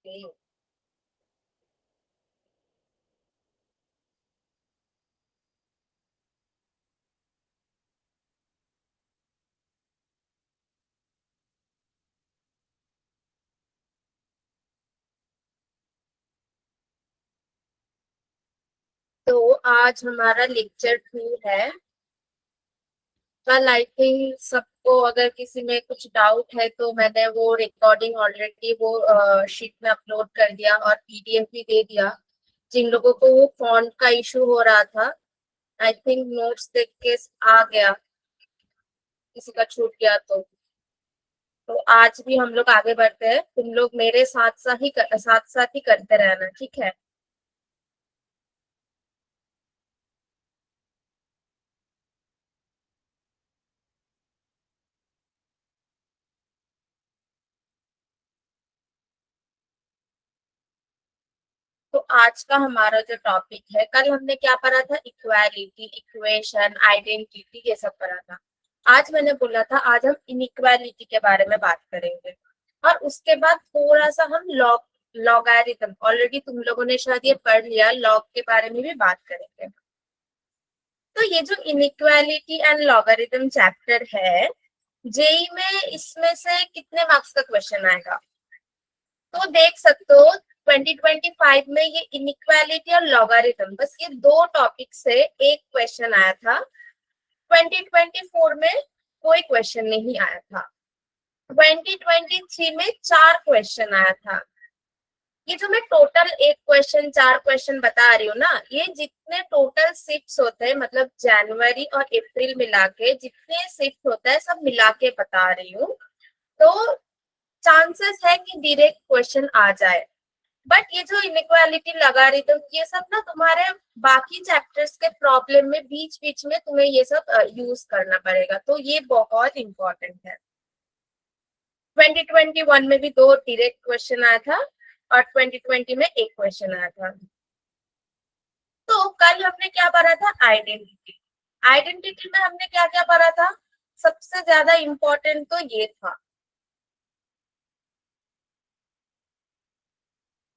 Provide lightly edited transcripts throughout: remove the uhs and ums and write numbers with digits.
Okay. तो आज हमारा लेक्चर 2 है। कल आई थिंक सबको अगर किसी में कुछ डाउट है तो मैंने वो रिकॉर्डिंग ऑलरेडी वो शीट में अपलोड कर दिया और पीडीएफ भी दे दिया। जिन लोगों को वो फॉन्ट का इशू हो रहा था, आई थिंक नोट्स देख के आ गया, किसी का छूट गया तो आज भी हम लोग आगे बढ़ते हैं। तुम लोग मेरे साथ साथ ही करते रहना, ठीक है। तो आज का हमारा जो टॉपिक है, कल हमने क्या पढ़ा था? इक्वालिटी, इक्वेशन, आइडेंटिटी, ये सब पढ़ा था। आज मैंने बोला था आज हम इनइक्वालिटी के बारे में बात करेंगे और उसके बाद थोड़ा सा हम लॉगरिथम, ऑलरेडी तुम लोगों ने शायद ये पढ़ लिया, लॉग के बारे में भी बात करेंगे। तो ये जो इनइक्वालिटी एंड लॉगरिथम चैप्टर है, जेई में इसमें से कितने मार्क्स का क्वेश्चन आएगा? तो देख सकते हो 2025 में ये इनइक्वालिटी और लॉगरिथम, बस ये दो टॉपिक से एक क्वेश्चन आया था। 2024 में कोई क्वेश्चन नहीं आया था। 2023 में 4 क्वेश्चन आया था। ये जो मैं टोटल एक क्वेश्चन 4 क्वेश्चन बता रही हूँ ना, ये जितने टोटल शिफ्ट्स होते हैं, मतलब जनवरी और अप्रैल मिला के जितने शिफ्ट होता है सब मिला के बता रही हूँ। तो चांसेस है कि डायरेक्ट क्वेश्चन आ जाए। बट ये जो इनइक्वालिटी लगा रही, तो ये सब ना तुम्हारे बाकी चैप्टर्स के प्रॉब्लम में बीच बीच में तुम्हें ये सब यूज करना पड़ेगा, तो ये बहुत इंपॉर्टेंट है। 2021 में भी 2 डायरेक्ट क्वेश्चन आया था और 2020 में एक क्वेश्चन आया था। तो कल हमने क्या पढ़ा था? आइडेंटिटी। आइडेंटिटी में हमने क्या क्या पढ़ा था? सबसे ज्यादा इंपॉर्टेंट तो ये था।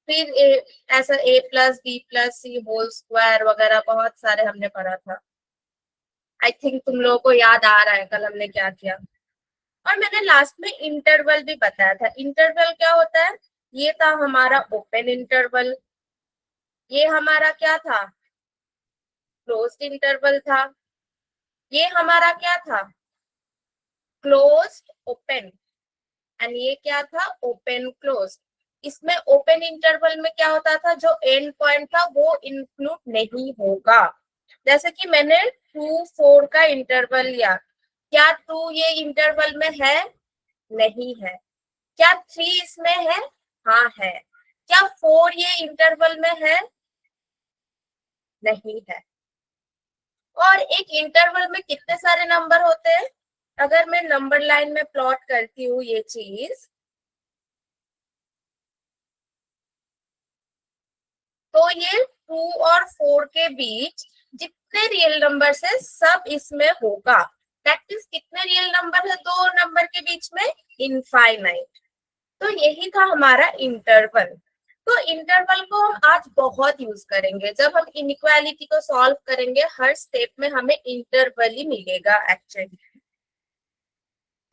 फिर ऐसा ए प्लस बी प्लस सी होल स्क्वायर वगैरह बहुत सारे हमने पढ़ा था। आई थिंक तुम लोगों को याद आ रहा है कल हमने क्या किया। और मैंने लास्ट में इंटरवल भी बताया था। इंटरवल क्या होता है? ये था हमारा ओपन इंटरवल, ये हमारा क्या था? क्लोज्ड इंटरवल था। ये हमारा क्या था? Closed open. एंड ये क्या था? Open close. इसमें ओपन इंटरवल में क्या होता था? जो एंड पॉइंट था वो इंक्लूड नहीं होगा। जैसे कि मैंने 2 4 का इंटरवल लिया, क्या 2 ये इंटरवल में है? नहीं है। क्या 3 इसमें है? हाँ है। क्या 4 ये इंटरवल में है? नहीं है। और एक इंटरवल में कितने सारे नंबर होते हैं? अगर मैं नंबर लाइन में प्लॉट करती हूँ ये चीज, तो ये 2 और 4 के बीच जितने रियल नंबर है सब इसमें होगा। दैट इज कितने रियल नंबर है दो नंबर के बीच में? इनफाइनाइट। तो यही था हमारा इंटरवल। तो इंटरवल को हम आज बहुत यूज करेंगे। जब हम इनइक्वालिटी को सॉल्व करेंगे हर स्टेप में हमें इंटरवल ही मिलेगा एक्चुअली।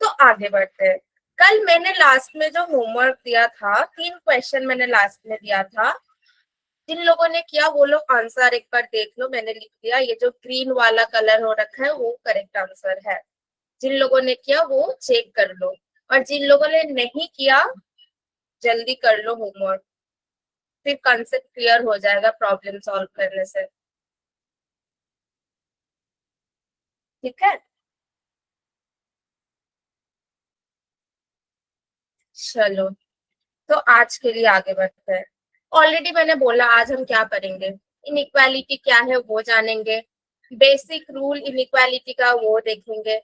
तो आगे बढ़ते हैं। कल मैंने लास्ट में जो होमवर्क दिया था, 3 क्वेश्चन मैंने लास्ट में दिया था। जिन लोगों ने किया वो लोग आंसर एक बार देख लो, मैंने लिख दिया। ये जो ग्रीन वाला कलर हो रखा है वो करेक्ट आंसर है। जिन लोगों ने किया वो चेक कर लो, और जिन लोगों ने नहीं किया जल्दी कर लो होमवर्क, फिर कंसेप्ट क्लियर हो जाएगा प्रॉब्लम सॉल्व करने से। ठीक है, चलो। तो आज के लिए आगे बढ़ते हैं। ऑलरेडी मैंने बोला आज हम क्या करेंगे, इनइक्वालिटी क्या है वो जानेंगे, बेसिक रूल इनइक्वालिटी का वो देखेंगे,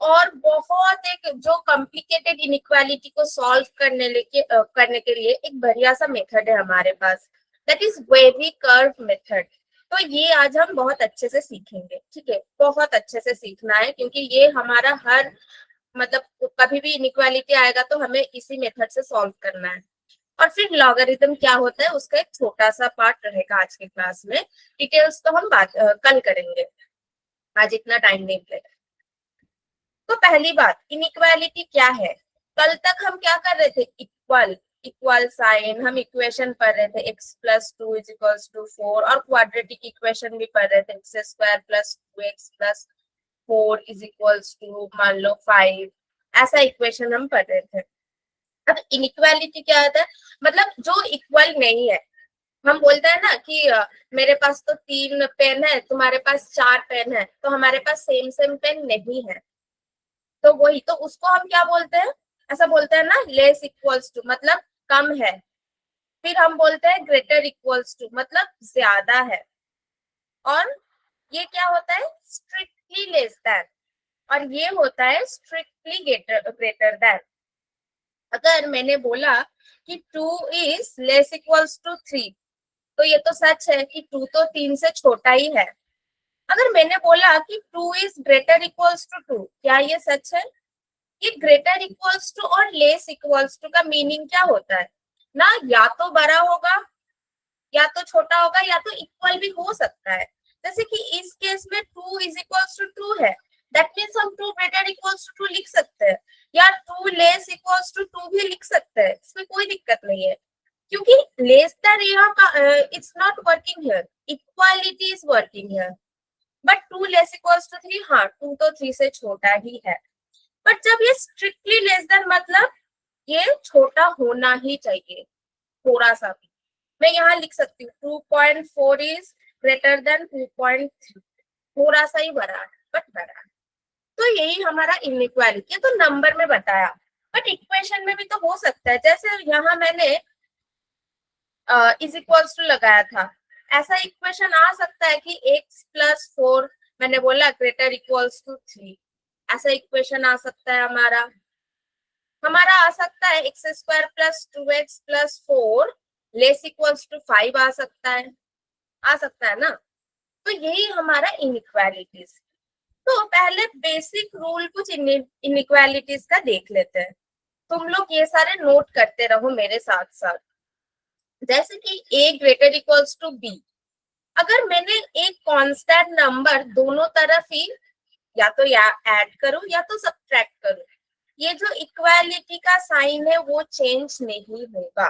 और बहुत एक जो कॉम्प्लिकेटेड इनइक्वालिटी को सॉल्व करने के लिए एक बढ़िया सा मेथड है हमारे पास, that is very curve method. तो ये आज हम बहुत अच्छे से सीखेंगे, ठीक है। बहुत अच्छे से सीखना है क्योंकि ये हमारा हर मतलब कभी भी इनइक्वालिटी आएगा तो हमें इसी मेथड से सॉल्व करना है। और फिर लॉगरिथम क्या होता है उसका एक छोटा सा पार्ट रहेगा आज के क्लास में। डिटेल्स तो हम कल करेंगे, आज इतना टाइम नहीं मिलेगा। तो पहली बात, इनइक्वालिटी क्या है। कल तक हम क्या कर रहे थे, इक्वल इक्वल साइन, हम इक्वेशन पढ़ रहे थे x plus 2 is equals to 4, और क्वाड्रेटिक इक्वेशन भी पढ़ रहे थे x square plus 2x plus 4 is equals to मान लो 5, ऐसा इक्वेशन हम पढ़ रहे थे। अब इनइक्वालिटी क्या होता है, मतलब जो इक्वल नहीं है। हम बोलते हैं ना कि मेरे पास तो 3 पेन है, तुम्हारे पास 4 पेन है, तो हमारे पास सेम सेम पेन नहीं है, तो वही तो उसको हम क्या बोलते हैं, ऐसा बोलते हैं ना, लेस इक्वल्स टू मतलब कम है। फिर हम बोलते हैं ग्रेटर इक्वल्स टू मतलब ज्यादा है। और ये क्या होता है, स्ट्रिक्टली लेस देन, और ये होता है स्ट्रिक्टली ग्रेटर देन। अगर मैंने बोला कि 2 इज लेस इक्वल्स टू 3, तो ये तो सच है कि 2 तो 3 से छोटा ही है। अगर मैंने बोला कि 2 इज ग्रेटर इक्वल्स टू 2, क्या ये सच है। ये ग्रेटर इक्वल्स टू और लेस इक्वल्स टू का मीनिंग क्या होता है ना, या तो बड़ा होगा या तो छोटा होगा या तो इक्वल भी हो सकता है। जैसे कि इस केस में 2 इज इक्वल्स टू 2 है, दैट मीन्स हम 2 ग्रेटर इक्वल्स टू 2 लिख सकते हैं, या 2 लेस इक्वल्स टू 2 भी लिख सकते हैं, इसमें कोई दिक्कत नहीं है, क्योंकि लेस देन यहाँ it's not working here, equality is working here. But 2 less equals to 3, हाँ 2 तो 3 से छोटा ही है। बट जब ये स्ट्रिक्टली लेस देन मतलब ये छोटा होना ही चाहिए थोड़ा सा भी। मैं यहाँ लिख सकती हूँ 2.4 इज ग्रेटर देन 2.3, थोड़ा सा ही बड़ा है बट बड़ा है। तो यही हमारा इनइक्वालिटी, तो नंबर में बताया, बट इक्वेशन में भी तो हो सकता है। जैसे यहाँ मैंने इज इक्वल्स टू लगाया था, ऐसा इक्वेशन आ सकता है कि x प्लस 4 मैंने बोला ग्रेटर इक्वल्स टू 3, ऐसा इक्वेशन आ सकता है हमारा। हमारा आ सकता है x square plus 2x plus 4 less equals to 5 आ सकता है ना। तो यही हमारा इनइक्वालिटीज। तो पहले बेसिक रूल कुछ इनइक्वालिटीज का देख लेते हैं, तुम लोग ये सारे नोट करते रहो मेरे साथ साथ। जैसे कि a greater equals to b, अगर मैंने एक कांस्टेंट नंबर दोनों तरफ ही या तो ऐड करूं या तो सब्ट्रैक्ट करूं, ये जो इक्वालिटी का साइन है वो चेंज नहीं होगा।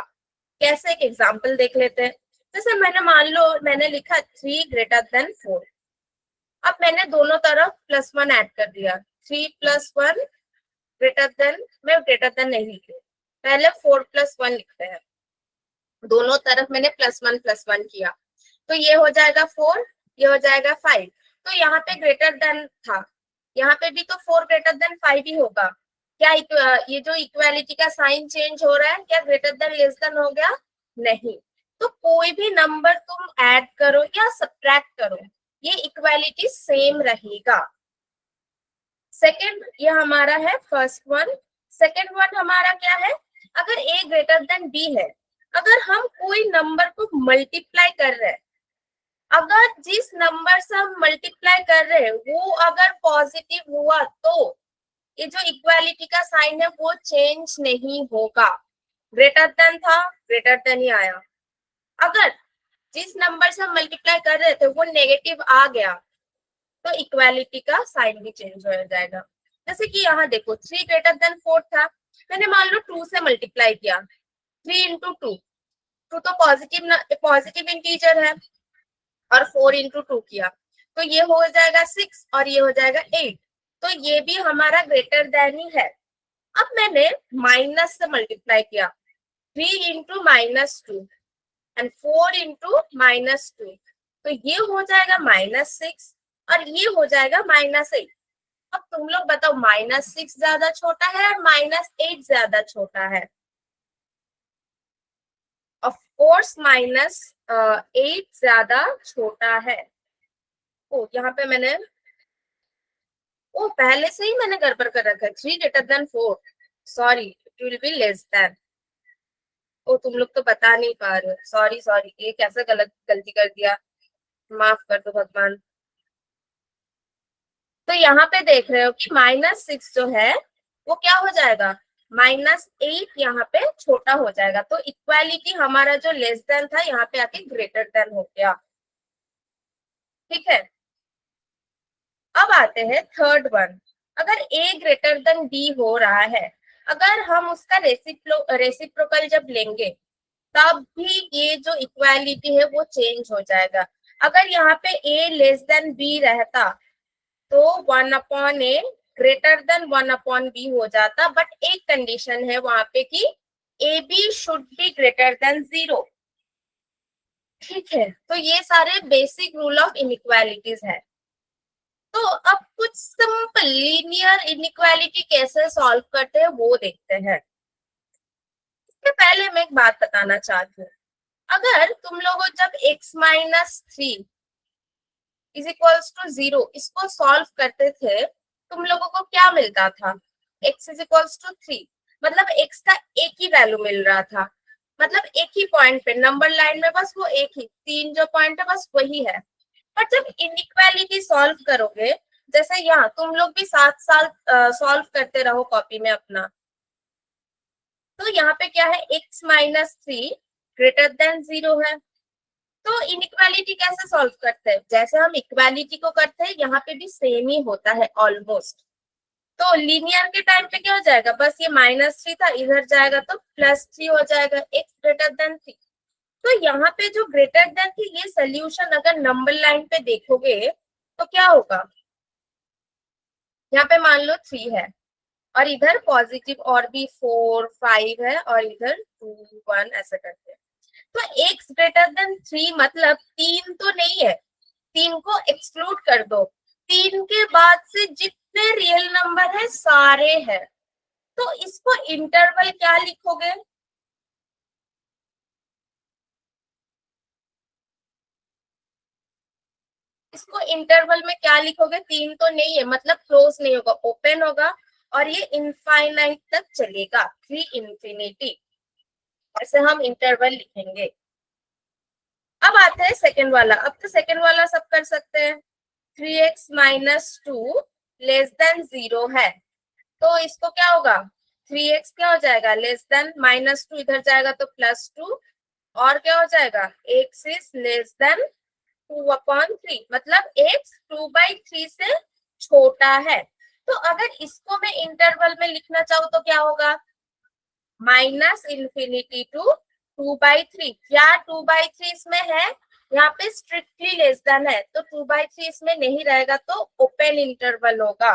कैसे, एक एग्जांपल देख लेते हैं। जैसे मान लो मैंने लिखा 3 ग्रेटर देन 4, अब मैंने दोनों तरफ +1 ऐड कर दिया, 3 + 1 ग्रेटर देन, मैं ग्रेटर देन नहीं लिखी, पहले 4 + 1 लिखते हैं, दोनों तरफ मैंने +1 किया, तो ये हो जाएगा 4, ये हो जाएगा 5। तो यहाँ पे ग्रेटर देन था, यहाँ पे भी तो 4 ग्रेटर देन 5 ही होगा। क्या ये जो इक्वालिटी का साइन चेंज हो रहा है, क्या ग्रेटर देन लेस देन हो गया, नहीं। तो कोई भी नंबर तुम ऐड करो या सब्ट्रैक्ट करो, ये इक्वालिटी सेम रहेगा। सेकेंड, ये हमारा है फर्स्ट वन। सेकेंड वन हमारा क्या है, अगर a ग्रेटर देन b है, अगर हम कोई नंबर को मल्टीप्लाई कर रहे हैं, अगर जिस नंबर से हम मल्टीप्लाई कर रहे हैं वो अगर पॉजिटिव हुआ, तो ये जो इक्वालिटी का साइन है वो चेंज नहीं होगा। ग्रेटर देन था, ग्रेटर देन ही आया। अगर जिस नंबर से हम मल्टीप्लाई कर रहे थे वो नेगेटिव आ गया, तो इक्वालिटी का साइन भी चेंज हो जाएगा। जैसे कि यहाँ देखो 3 ग्रेटर देन 4 था, मैंने मान लो 2 से मल्टीप्लाई किया, 3 इंटू 2, 2 तो पॉजिटिव इंटीजर है, और 4 इंटू 2 किया, तो ये हो जाएगा 6 और ये हो जाएगा 8, तो ये भी हमारा ग्रेटर देन ही है। अब मैंने माइनस से मल्टीप्लाई किया, 3 इंटू -2 एंड 4 इंटू -2, तो ये हो जाएगा -6 और ये हो जाएगा -8। अब तुम लोग बताओ, -6 ज्यादा छोटा है और -8 ज्यादा छोटा है। ऑफ कोर्स -8 ज्यादा छोटा है। ओ यहाँ पे मैंने पहले से ही मैंने गड़बड़ कर रखा है, 3 greater than 4, sorry it will be less than. तुम लोग तो बता नहीं पा रहे हो, सॉरी सॉरी, ये कैसे गलती कर दिया, माफ कर दो भगवान। तो यहाँ पे देख रहे हो कि -6 जो है वो क्या हो जाएगा, -8 यहाँ पे छोटा हो जाएगा, तो इक्वालिटी हमारा जो लेस देन था यहाँ पे आके ग्रेटर देन हो गया। ठीक है, अब आते हैं थर्ड वन। अगर a ग्रेटर देन b हो रहा है, अगर हम उसका रेसिप्रोकल जब लेंगे तब भी ये जो इक्वालिटी है वो चेंज हो जाएगा। अगर यहाँ पे a लेस देन b रहता तो 1/a ग्रेटर देन 1/b हो जाता, बट एक कंडीशन है वहां पे कि ab should be greater than 0। ठीक है, तो ये सारे बेसिक रूल ऑफ इनइक्वालिटीज है। तो अब कुछ सिंपल लीनियर इनइक्वालिटी कैसे सॉल्व करते हैं वो देखते हैं। इसके पहले मैं एक बात बताना चाहती हूँ, अगर तुम लोगों जब x-3 इज इक्वल्स टू 0 इसको सॉल्व करते थे, तुम लोगों को क्या मिलता था? x इज इक्वल्स टू 3, मतलब x का एक ही वैल्यू मिल रहा था, मतलब एक ही पॉइंट पे नंबर लाइन में बस वो एक ही 3 जो पॉइंट है बस वही है। पर जब इनइक्वालिटी सॉल्व करोगे, जैसे यहाँ तुम लोग भी 7 साल सॉल्व करते रहो कॉपी में अपना, तो यहाँ पे क्या है x-3 ग्रेटर देन 0 है। तो इनइक्वालिटी कैसे सॉल्व करते हैं? जैसे हम इक्वालिटी को करते हैं यहाँ पे भी सेम ही होता है ऑलमोस्ट। तो लीनियर के टाइम पे क्या हो जाएगा, बस ये -3 था इधर जाएगा तो +3 हो जाएगा, x ग्रेटर देन 3। तो यहाँ पे जो ग्रेटर देन थी ये सोल्यूशन अगर नंबर लाइन पे देखोगे तो क्या होगा, यहाँ पे मान लो 3 है और इधर पॉजिटिव और भी 4 5 है और इधर 2 1 ऐसे करके। तो x ग्रेटर देन 3 मतलब 3 तो नहीं है, 3 को एक्सक्लूड कर दो, 3 के बाद से जितने रियल नंबर है सारे हैं। तो इसको इंटरवल क्या लिखोगे? इसको इंटरवल में क्या लिखोगे? 3 तो नहीं है मतलब क्लोज नहीं होगा, ओपन होगा और ये इनफाइनाइट तक चलेगा, 3 इंफिनिटी, ऐसे हम इंटरवल लिखेंगे। अब आते हैं सेकेंड वाला। अब तो सेकेंड वाला सब कर सकते हैं। 3x-2 लेस देन 0 है, तो इसको क्या होगा, 3x क्या हो जाएगा लेस देन -2 इधर जाएगा तो +2 और क्या हो जाएगा x इज लेस देन 2/3, मतलब x 2/3 से छोटा है। तो अगर इसको मैं इंटरवल में लिखना चाहूँ तो क्या होगा, -∞ टू 2/3। क्या 2/3 इसमें है? यहाँ पे स्ट्रिक्टली लेस देन है तो 2/3 इसमें नहीं रहेगा तो ओपन इंटरवल होगा।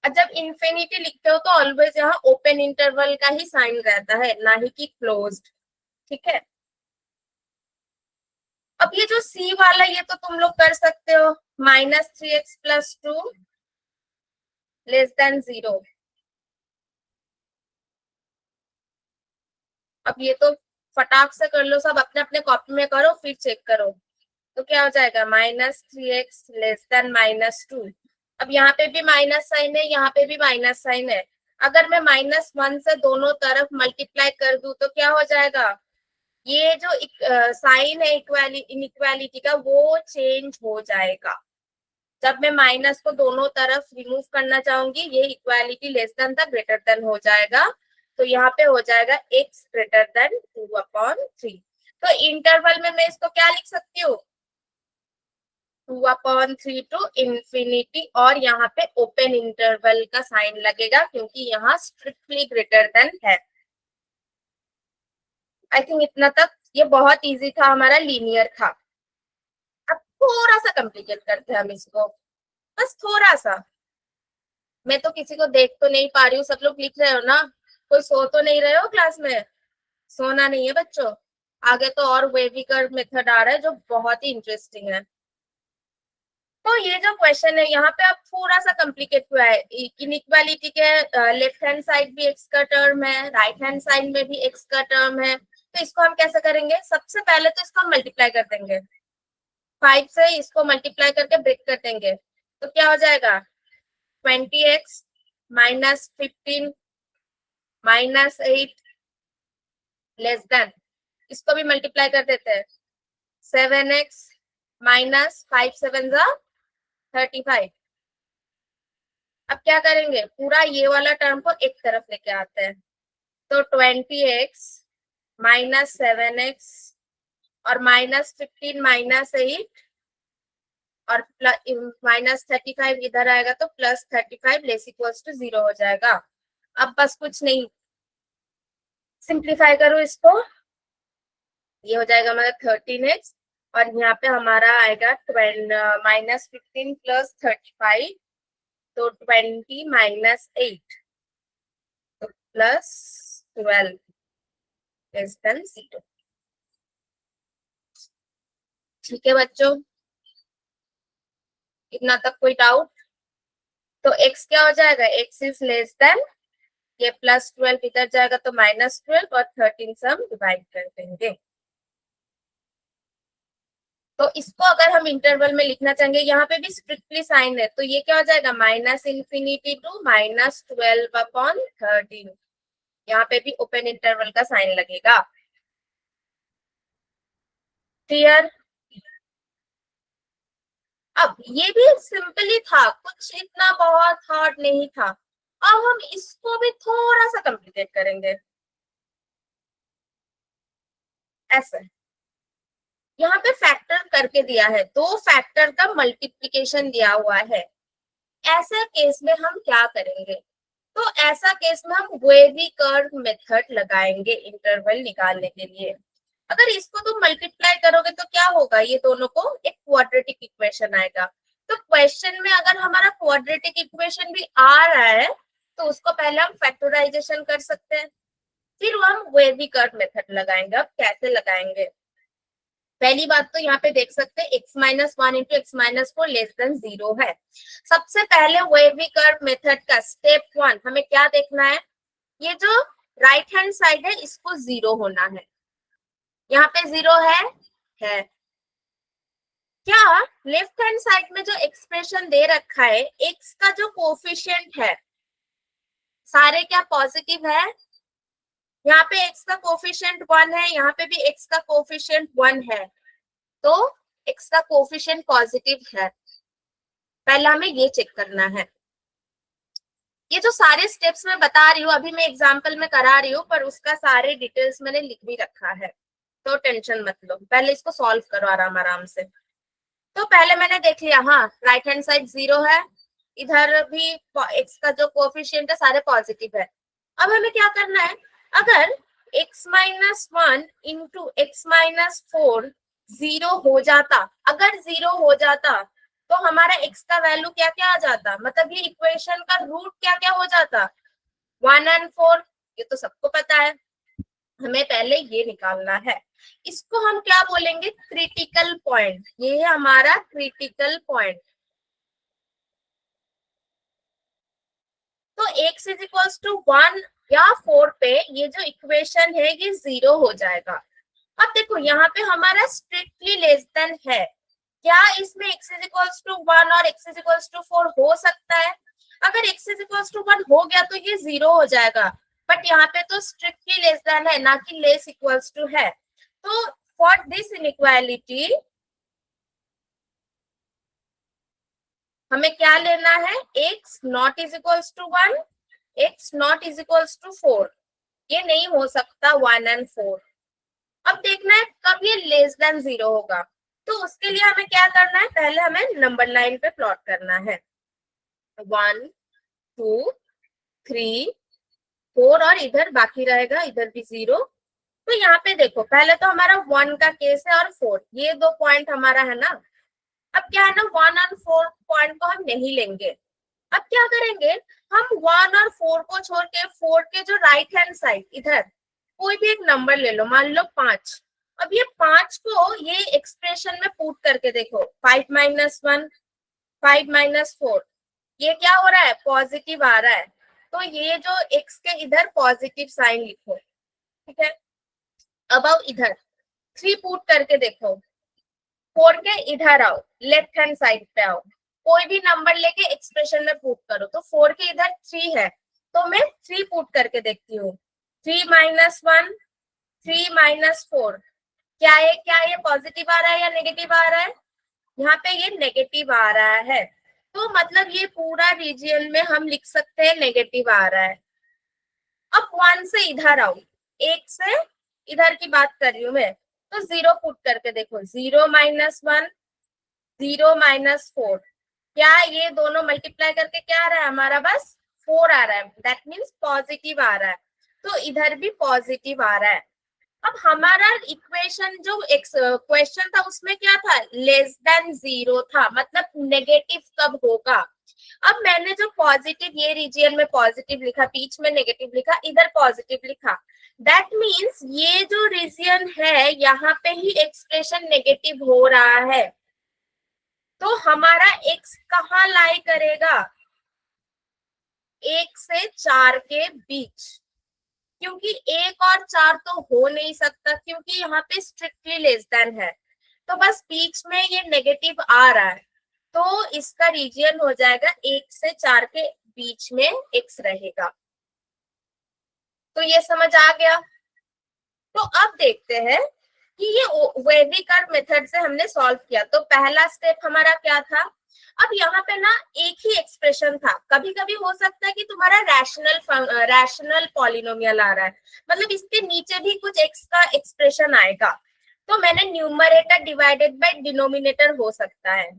जब इंफिनिटी लिखते हो तो ऑलवेज यहाँ ओपन इंटरवल का ही साइन रहता है, ना ही कि क्लोज्ड। ठीक है, अब ये जो सी वाला ये तो तुम लोग कर सकते हो, -3x+2 लेस देन 0। अब ये तो फटाक से कर लो, सब अपने अपने कॉपी में करो फिर चेक करो। तो क्या हो जाएगा, -3x लेस देन -2। अब यहाँ पे भी माइनस साइन है, यहाँ पे भी माइनस साइन है। अगर मैं -1 से दोनों तरफ मल्टीप्लाई कर दूं तो क्या हो जाएगा, ये जो साइन है इनइक्वालिटी का वो चेंज हो जाएगा। जब मैं माइनस को दोनों तरफ रिमूव करना चाहूंगी ये इक्वालिटी लेस देन था ग्रेटर देन हो जाएगा, तो यहाँ पे हो जाएगा x ग्रेटर देन 2/3। तो इंटरवल में मैं इसको क्या लिख सकती हूँ, 2/3 टू इंफिनिटी, और यहाँ पे ओपन इंटरवल का साइन लगेगा क्योंकि यहाँ स्ट्रिक्टली ग्रेटर देन है। आई थिंक इतना तक ये बहुत इजी था, हमारा लीनियर था। अब थोड़ा सा कॉम्प्लिकेट करते हैं हम इसको, बस थोड़ा सा। मैं तो किसी को देख तो नहीं पा रही हूँ, सब लोग लिख रहे हो ना, कोई सो तो नहीं रहे हो क्लास में? सोना नहीं है बच्चों, आगे तो और वेविकर मेथड आ रहा है जो बहुत ही इंटरेस्टिंग है। तो ये जो क्वेश्चन है यहाँ पे अब थोड़ा सा कॉम्प्लिकेट हुआ है। इनइक्वालिटी के लेफ्ट हैंड साइड भी एक्स का टर्म है, राइट हैंड साइड में भी एक्स का टर्म है, तो इसको हम कैसे करेंगे? सबसे पहले तो इसको हम मल्टीप्लाई कर देंगे, 5 से इसको मल्टीप्लाई करके ब्रेक कर देंगे तो क्या हो जाएगा, 20x -15 -8 लेस देन, इसको भी मल्टीप्लाई कर देते हैं, 7x -5 7 35। अब क्या करेंगे, पूरा ये वाला टर्म को एक तरफ लेके आते हैं, तो 20x माइनस 7x और माइनस 15 माइनस 8 और माइनस 35 इधर आएगा तो प्लस 35 लेस इक्वल्स टू 0 हो जाएगा। अब बस कुछ नहीं, सिंप्लीफाई करो इसको, ये हो जाएगा हमारा 13x और यहाँ पे हमारा आएगा माइनस 15 प्लस 35, तो 20 माइनस 8 तो प्लस 12 लेस देन 0। ठीक है बच्चों, इतना तक कोई डाउट? तो x क्या हो जाएगा, x इज लेस देन, ये प्लस 12 इधर जाएगा तो माइनस 12 और 13 से हम डिवाइड कर देंगे। तो इसको अगर हम इंटरवल में लिखना चाहेंगे, यहाँ पे भी स्ट्रिक्टली साइन है, तो ये क्या हो जाएगा, minus infinity to minus 12 upon 13। यहाँ पे भी ओपन इंटरवल का साइन लगेगा। क्लियर? अब ये भी सिंपली था, कुछ इतना बहुत हार्ड नहीं था। अब हम इसको भी थोड़ा सा कॉम्प्लिकेट करेंगे। ऐसे यहाँ पे फैक्टर करके दिया है, दो फैक्टर का मल्टीप्लिकेशन दिया हुआ है, ऐसे केस में हम क्या करेंगे? तो ऐसा केस में हम वेवी कर्व मेथड लगाएंगे इंटरवल निकालने के लिए। अगर इसको तुम मल्टीप्लाई करोगे तो क्या होगा, ये दोनों को एक क्वाड्रेटिक इक्वेशन आएगा। तो क्वेश्चन में अगर हमारा क्वाड्रेटिक इक्वेशन भी आ रहा है तो उसको पहले हम फैक्टराइजेशन कर सकते हैं, फिर हम वेवी कर्व मेथड लगाएंगे। अब कैसे लगाएंगे? पहली बात तो यहाँ पे देख सकते हैं x minus 1 into x minus 4 less than 0 है। सबसे पहले वेवी कर्व मेथड का स्टेप 1 हमें क्या देखना है, ये जो राइट हैंड साइड है इसको 0 होना है। यहाँ पे 0 है। क्या लेफ्ट हैंड साइड में जो एक्सप्रेशन दे रखा है, x का जो कोफिशिएंट है सारे क्या पॉजिटिव है? यहाँ पे x का कोफिशिएंट 1 है, यहाँ पे भी x का कोफिशिएंट 1 है, तो x का कोफिशिएंट पॉजिटिव है। पहला हमें ये चेक करना है। ये जो सारे स्टेप्स मैं बता रही हूँ अभी मैं एग्जांपल में करा रही हूँ, पर उसका सारे डिटेल्स मैंने लिख भी रखा है, तो टेंशन मत लो, पहले इसको सॉल्व करो आराम आराम से। तो पहले मैंने देख लिया, हाँ राइट हैंड साइड 0 है, इधर भी x का जो कोफिशिएंट है सारे पॉजिटिव है। अब हमें क्या करना है, अगर x minus 1 into x minus 4 0 हो जाता, अगर 0 हो जाता तो हमारा x का वैल्यू क्या क्या आ जाता, मतलब ये इक्वेशन का रूट क्या क्या हो जाता, 1 और 4। ये तो सबको पता है, हमें पहले ये निकालना है। इसको हम क्या बोलेंगे, क्रिटिकल पॉइंट। ये है हमारा क्रिटिकल पॉइंट। तो x इज इक्वल्स टू 1 या 4 पे ये जो इक्वेशन है ये 0 हो जाएगा। अब देखो यहाँ पे हमारा स्ट्रिक्टली लेस देन है, क्या इसमें x इज इक्वल्स टू 1 और x इज इक्वल्स टू 4 हो सकता है? अगर x इज इक्वल्स टू 1 हो गया तो ये 0 हो जाएगा, बट यहाँ पे तो स्ट्रिक्टली लेस देन है, ना कि लेस इक्वल्स टू है। तो फॉर दिस इनइक्वालिटी हमें क्या लेना है, x not is equals to 1, x not is equals to 4, ये नहीं हो सकता 1 और 4। अब देखना है कब ये लेस देन 0 होगा, तो उसके लिए हमें क्या करना है, पहले हमें नंबर लाइन पे प्लॉट करना है, 1 2 3 4 और इधर बाकी रहेगा, इधर भी 0। तो यहाँ पे देखो पहले तो हमारा 1 का केस है और 4, ये दो पॉइंट हमारा है ना। अब क्या है ना, 1 और 4 पॉइंट को हम नहीं लेंगे। अब क्या करेंगे, हम 1 और 4 को छोड़ के 4 के जो राइट हैंड साइड इधर कोई भी एक नंबर ले लो, मान लो 5। अब ये 5 को ये एक्सप्रेशन में पुट करके देखो, 5 माइनस 1 5 माइनस 4, ये क्या हो रहा है, पॉजिटिव आ रहा है, तो ये जो x के इधर पॉजिटिव साइन लिखो, ठीक है। अब आओ इधर 3 पुट करके देखो, 4 के इधर आओ, लेफ्ट हैंड साइड पे आओ, कोई भी नंबर लेके एक्सप्रेशन में पुट करो, तो 4 के इधर 3 है, तो मैं 3 पुट करके देखती हूँ, 3 माइनस 1 3 माइनस 4, क्या ये पॉजिटिव आ रहा है या नेगेटिव आ रहा है? यहाँ पे ये नेगेटिव आ रहा है, तो मतलब ये पूरा रीजियन में हम लिख सकते हैं नेगेटिव आ रहा है। अब 1 से इधर आओ, 1 से इधर की बात कर रही हूँ मैं, तो 0 पुट करके देखो, 0 - 1, 0 - 4, क्या ये दोनों मल्टीप्लाई करके क्या आ रहा है हमारा, बस 4 आ रहा है, दैट मीन्स पॉजिटिव आ रहा है। तो इधर भी पॉजिटिव आ रहा है। अब हमारा इक्वेशन जो क्वेश्चन था उसमें क्या था, लेस देन 0 था, मतलब नेगेटिव कब होगा। अब मैंने जो पॉजिटिव, ये रीजियन में पॉजिटिव लिखा, बीच में नेगेटिव लिखा, इधर पॉजिटिव लिखा, दैट मीन्स ये जो रीजियन है यहाँ पे ही एक्सप्रेशन नेगेटिव हो रहा है। तो हमारा x कहाँ लाई करेगा, 1 से 4 के बीच, क्योंकि 1 और 4 तो हो नहीं सकता, क्योंकि यहाँ पे स्ट्रिक्टली लेस देन है, तो बस बीच में ये नेगेटिव आ रहा है, तो इसका रीजियन हो जाएगा 1 से 4 के बीच में x रहेगा। तो ये समझ आ गया। तो अब देखते हैं कि ये वेविकर मेथड से हमने सॉल्व किया, तो पहला स्टेप हमारा क्या था। अब यहाँ पे ना एक ही एक्सप्रेशन था, कभी कभी हो सकता है कि तुम्हारा रैशनल पॉलिनोमियल आ रहा है, मतलब इसके नीचे भी कुछ एक्स का एक्सप्रेशन आएगा, तो मैंने न्यूमरेटर डिवाइडेड बाय डिनोमिनेटर हो सकता है।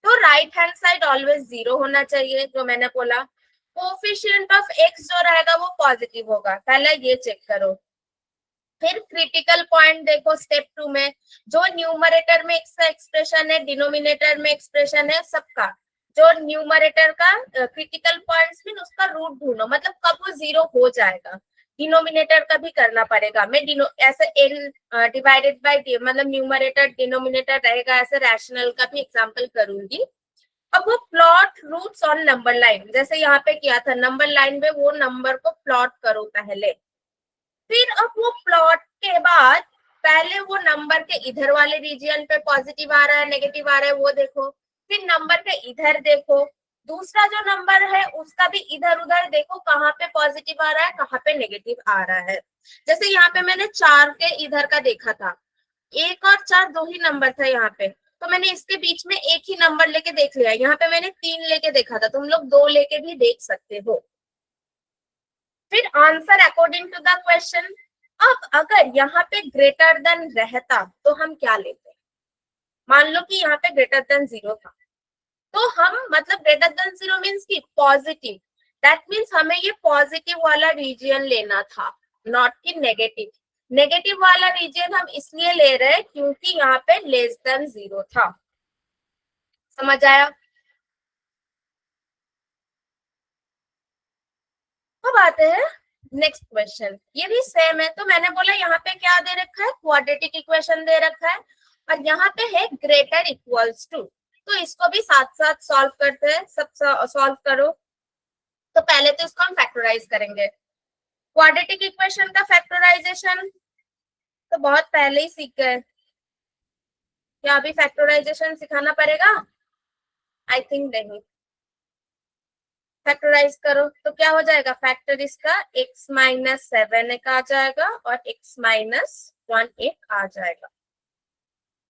तो राइट हैंड साइड ऑलवेज 0 होना चाहिए, जो मैंने बोला। कोफिशिएंट ऑफ एक्स जो रहेगा वो पॉजिटिव होगा, पहला ये चेक करो। फिर क्रिटिकल पॉइंट देखो स्टेप 2 में, जो न्यूमरेटर में एक्स का एक्सप्रेशन है, डिनोमिनेटर में एक्सप्रेशन है, सबका जो न्यूमरेटर का क्रिटिकल पॉइंट्स में उसका रूट ढूंढो, मतलब कब वो 0 हो जाएगा। डिनोमिनेटर का भी करना पड़ेगा, मैं ऐसे n डिवाइडेड बाय मतलब न्यूमरेटर डिनोमिनेटर रहेगा, ऐसे रैशनल का भी एग्जांपल करूंगी। अब वो plot roots on number line, जैसे यहाँ पे किया था, नंबर लाइन में वो नंबर को प्लॉट करो पहले। फिर अब वो प्लॉट के बाद पहले वो नंबर के इधर वाले रीजियन पे पॉजिटिव आ रहा है नेगेटिव आ रहा है वो देखो, फिर नंबर के इधर देखो, दूसरा जो नंबर है उसका भी इधर उधर देखो, कहाँ पे पॉजिटिव आ रहा है कहाँ पे नेगेटिव आ रहा है। जैसे यहाँ पे मैंने 4 के इधर का देखा था, 1 और 4 दो ही नंबर था यहाँ पे, तो मैंने इसके बीच में एक ही नंबर लेके देख लिया। यहाँ पे मैंने 3 लेके देखा था, तुम लोग 2 लेके भी देख सकते हो। फिर answer according to the question. अब अगर यहाँ पे ग्रेटर देन रहता तो हम क्या लेते, मान लो कि यहाँ पे ग्रेटर देन 0 था, तो हम मतलब ग्रेटर देन 0 मीन्स की पॉजिटिव, दैट मीन्स हमें ये पॉजिटिव वाला रीजियन लेना था, नॉट कि नेगेटिव। नेगेटिव वाला रीजियन हम इसलिए ले रहे हैं क्योंकि यहाँ पे लेस देन 0 था। समझ आया। अब आते हैं नेक्स्ट क्वेश्चन, ये भी सेम है। तो मैंने बोला यहाँ पे क्या दे रखा है, क्वाड्रेटिक इक्वेशन दे रखा है, और यहाँ पे है ग्रेटर इक्वल्स टू, तो इसको भी साथ साथ सॉल्व करते हैं। सब सॉल्व करो। तो पहले तो इसको हम फैक्टराइज करेंगे। क्वाड्रेटिक इक्वेशन का फैक्टराइजेशन तो बहुत पहले ही सीख गए, क्या अभी फैक्टराइजेशन सिखाना पड़ेगा, आई थिंक नहीं। फैक्टराइज करो तो क्या हो जाएगा, फैक्टर इसका x - 7 एक आ जाएगा और x - 1 एक आ जाएगा,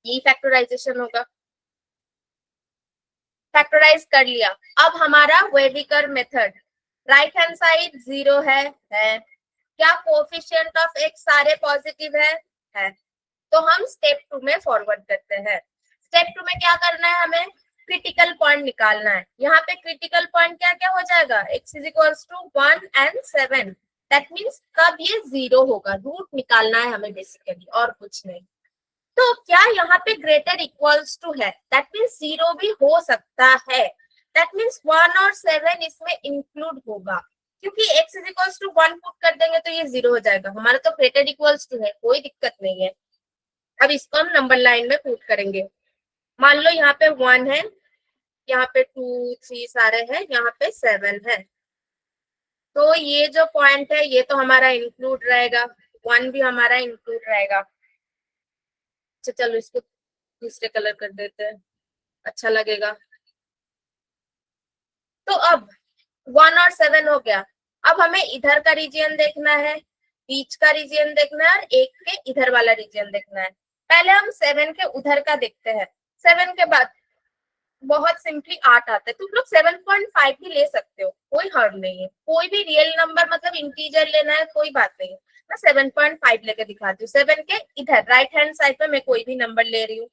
यही फैक्टराइजेशन होगा। फैक्टराइज कर लिया। अब हमारा वेविकर मेथड, राइट हैंड साइड 0 है क्या कोफिशिएंट ऑफ x सारे पॉजिटिव है। तो हम स्टेप 2 में फॉरवर्ड करते हैं। स्टेप 2 में क्या करना है, हमें क्रिटिकल पॉइंट निकालना है। यहाँ पे क्रिटिकल पॉइंट क्या क्या हो जाएगा, x = 1 and 7, दैट मीन्स कब ये 0 होगा, रूट निकालना है हमें बेसिकली, और कुछ नहीं। तो क्या यहाँ पे ग्रेटर इक्वल्स टू है, दैट मीन्स 0 भी हो सकता है, दैट मीन्स 1 और 7 इसमें इंक्लूड होगा, क्योंकि x = 1 पुट कर देंगे तो ये 0 हो जाएगा। हमारा तो ग्रेटर इक्वल्स टू है, कोई दिक्कत नहीं है। अब इसको हम नंबर लाइन में पुट करेंगे। मान लो यहाँ पे 1 है, यहाँ पे 2 3 सारे हैं, यहाँ पे 7 है, तो ये जो पॉइंट है ये तो हमारा इंक्लूड रहेगा, 1 भी हमारा इंक्लूड रहेगा। अच्छा चलो इसको दूसरे कलर कर देते हैं, अच्छा लगेगा। तो अब 1 और 7 हो गया। अब हमें इधर का रीजियन देखना है, बीच का रीजियन देखना है, और एक के इधर वाला रीजियन देखना है। पहले हम 7 के उधर का देखते हैं, 7 के बाद बहुत सिंपली 8 आता है, तुम लोग 7.5 भी ले सकते हो, कोई हर्ड नहीं है। कोई भी रियल नंबर मतलब इंटीजर लेना है कोई बात नहीं है। मैं 7.5 लेके दिखाती हूँ। 7 के इधर राइट हैंड साइड पे मैं कोई भी नंबर ले रही हूँ।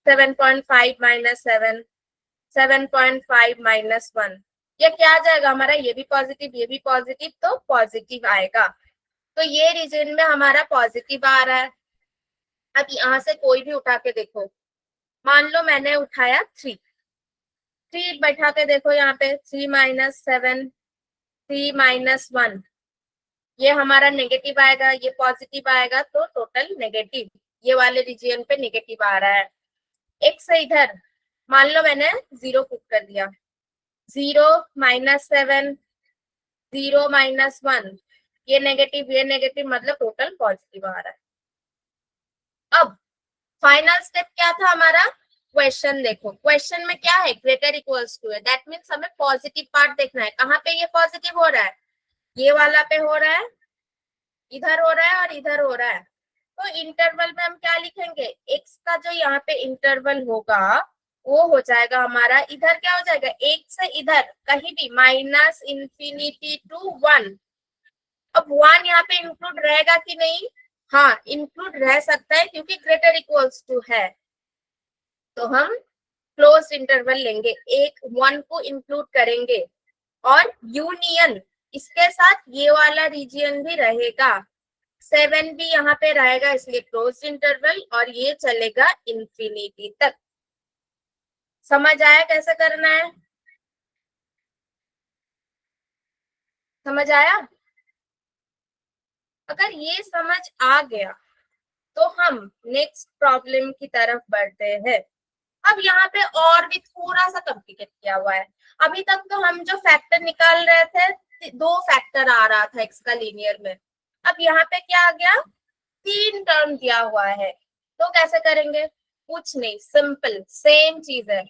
7.5 माइनस 7, 7.5 माइनस 1, ये क्या आ जाएगा हमारा, ये भी पॉजिटिव ये भी पॉजिटिव, तो पॉजिटिव आएगा। तो ये रीजन में हमारा पॉजिटिव आ रहा है। अब यहाँ से कोई भी उठा के देखो, मान लो मैंने उठाया 3, 3 बैठा के देखो यहाँ पे, 3 माइनस 7, 3 माइनस 1, ये हमारा नेगेटिव आएगा, ये पॉजिटिव आएगा, तो टोटल नेगेटिव, ये वाले रीजन पे नेगेटिव आ रहा है। एक से इधर मान लो मैंने 0 पुट कर दिया, 0 माइनस 7, 0 माइनस 1, ये नेगेटिव मतलब टोटल पॉजिटिव आ रहा है। अब फाइनल स्टेप क्या था हमारा, क्वेश्चन देखो, क्वेश्चन में क्या है, ग्रेटर इक्वल्स टू है, दैट मीन्स हमें पॉजिटिव पार्ट देखना है। कहाँ पे ये पॉजिटिव हो रहा है, ये वाला पे हो रहा है, इधर हो रहा है और इधर हो रहा है। तो इंटरवल में हम क्या लिखेंगे, एक्स का जो यहाँ पे इंटरवल होगा वो हो जाएगा हमारा, इधर क्या हो जाएगा, एक से इधर कहीं भी माइनस इंफिनिटी टू 1। अब 1 यहाँ पे इंक्लूड रहेगा कि नहीं, हाँ इंक्लूड रह सकता है क्योंकि ग्रेटर इक्वल्स टू है, तो हम क्लोज इंटरवल लेंगे, एक 1 को इंक्लूड करेंगे और यूनियन इसके साथ ये वाला रीजियन भी रहेगा, 7 भी यहाँ पे रहेगा, इसलिए क्लोज इंटरवल, और ये चलेगा इंफिनिटी तक। समझ आया कैसे करना है, समझ आया? अगर ये समझ आ गया तो हम नेक्स्ट प्रॉब्लम की तरफ बढ़ते हैं। अब यहाँ पे और भी थोड़ा सा कॉम्प्लिकेट किया हुआ है। अभी तक तो हम जो फैक्टर निकाल रहे थे, 2 फैक्टर आ रहा था एक्स का लीनियर में, अब यहाँ पे क्या आ गया, 3 टर्म दिया हुआ है। तो कैसे करेंगे, कुछ नहीं, सिंपल सेम चीज है।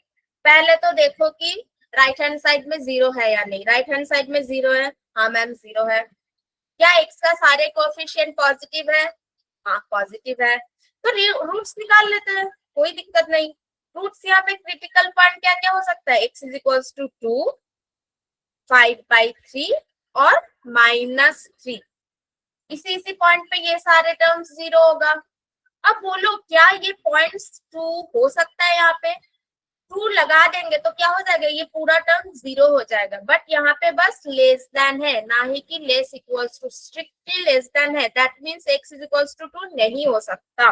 पहले तो देखो कि राइट हैंड साइड में 0 है या नहीं, राइट हैंड साइड में 0 है, हाँ मैम 0 है। क्या एक्स का सारे कोएफिशिएंट पॉजिटिव है, हाँ पॉजिटिव है, तो रूट्स निकाल लेते हैं, कोई दिक्कत नहीं। रूट्स यहाँ पे क्रिटिकल पॉइंट क्या क्या हो सकता है, x इज इक्वल्स टू 2, 5/3 और -3, इसी पॉइंट पे ये सारे टर्म्स 0 होगा। अब बोलो क्या ये पॉइंट्स 2 हो सकता है, यहाँ पे 2 लगा देंगे तो क्या हो जाएगा, ये पूरा टर्म 0 हो जाएगा, बट यहाँ पे बस लेस देन है, ना ही कि less equals to, strictly less than है, that means x is equals to 2 नहीं हो सकता।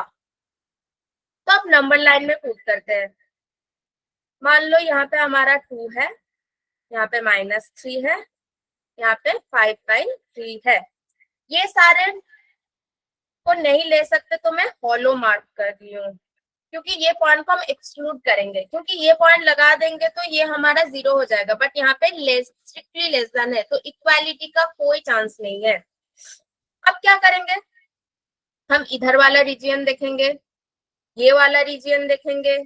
तो अब नंबर लाइन में पुट करते हैं, मान लो यहाँ पे हमारा 2 है, यहाँ पे -3 है, यहाँ पे 5/3 है, ये सारे को नहीं ले सकते तो मैं हॉलो मार्क कर रही हूँ, क्योंकि ये पॉइंट को हम एक्सक्लूड करेंगे, क्योंकि ये पॉइंट लगा देंगे तो ये हमारा 0 हो जाएगा, बट यहाँ पे लेस, स्ट्रिक्टली लेस देन है, तो इक्वालिटी का कोई चांस नहीं है। अब क्या करेंगे, हम इधर वाला रीजियन देखेंगे, ये वाला रीजियन देखेंगे,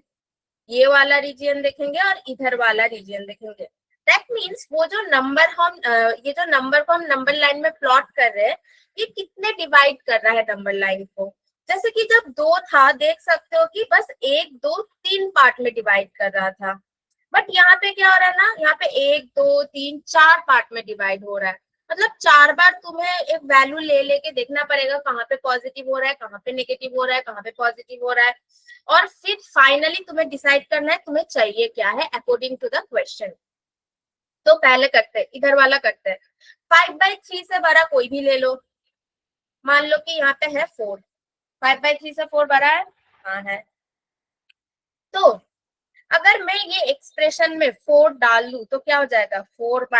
ये वाला रीजियन देखेंगे और इधर वाला रीजियन देखेंगे। दैट मीन्स वो जो नंबर हम ये जो नंबर को हम नंबर लाइन में प्लॉट कर रहे हैं, ये कितने डिवाइड कर रहा है नंबर लाइन को। जैसे कि जब 2 था, देख सकते हो कि बस 1 2 3 पार्ट में डिवाइड कर रहा था, बट यहाँ पे क्या हो रहा है ना, यहाँ पे 1 2 3 4 पार्ट में डिवाइड हो रहा है, मतलब 4 बार तुम्हें एक वैल्यू ले लेके देखना पड़ेगा, कहाँ पे पॉजिटिव हो रहा है, कहाँ पे नेगेटिव हो रहा है, कहाँ पे पॉजिटिव हो रहा है, और फिर फाइनली तुम्हें डिसाइड करना है तुम्हें चाहिए क्या है अकॉर्डिंग टू द क्वेश्चन। तो पहले करते हैं, इधर वाला करते हैं, 5/3 से बड़ा कोई भी ले लो, मान लो कि यहाँ पे है 4, 5/3 से 4 बड़ा है, हाँ है। तो अगर मैं ये एक्सप्रेशन में 4 डाल लू तो क्या हो जाएगा, 4 -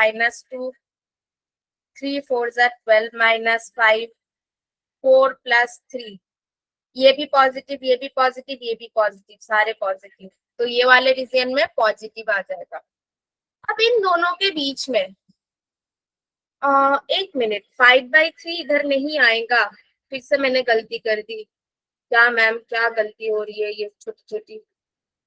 2, 3 4 12 -5, 4 + 3, ये भी पॉजिटिव ये भी पॉजिटिव ये भी पॉजिटिव, सारे पॉजिटिव, तो ये वाले रीजन में पॉजिटिव आ जाएगा। अब इन दोनों के बीच में एक मिनट, 5/3 इधर नहीं आएगा, फिर से मैंने गलती कर दी, क्या मैम क्या गलती हो रही है, ये छोटी छोटी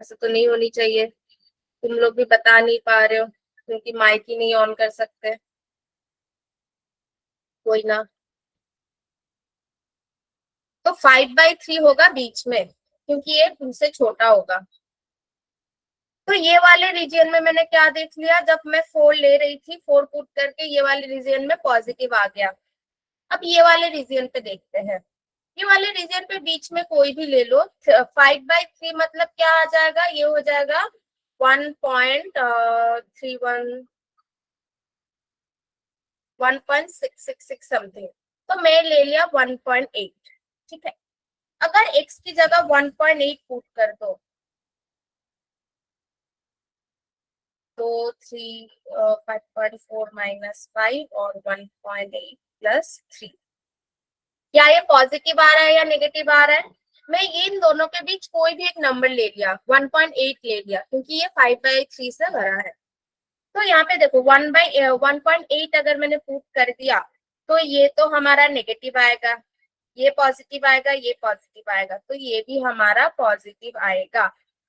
ऐसा तो नहीं होनी चाहिए, तुम लोग भी बता नहीं पा रहे हो क्योंकि माइक ही नहीं ऑन कर सकते, कोई ना। तो 5/3 होगा बीच में, क्योंकि ये 2 से छोटा होगा, तो ये वाले रीजन में मैंने क्या देख लिया, जब मैं 4 ले रही थी, 4 पुट करके ये वाले रीजन में पॉजिटिव आ गया। अब ये वाले रीजन पे देखते हैं। ये वाले रीजन पे बीच में कोई भी ले लो, 5/3 मतलब क्या आ जाएगा, ये हो जाएगा 1.31 1.666 समथिंग। तो मैं ले लिया 1.8। ठीक है, अगर x की जगह 1.8 पुट कर दो तो 5.4 माइनस 5 और 1.8 प्लस 3, क्या ये पॉजिटिव आ रहा है या नेगेटिव आ रहा है? मैं ये इन दोनों के बीच कोई भी एक नंबर ले लिया, 1.8 ले लिया, क्योंकि ये 5/3 से भरा है। तो यहाँ पे देखो 1/1.8 अगर मैंने पुट कर दिया तो ये तो हमारा नेगेटिव आएगा, ये पॉजिटिव आएगा, ये पॉजिटिव आएगा, तो ये भी हमारा पॉजिटिव आएगा।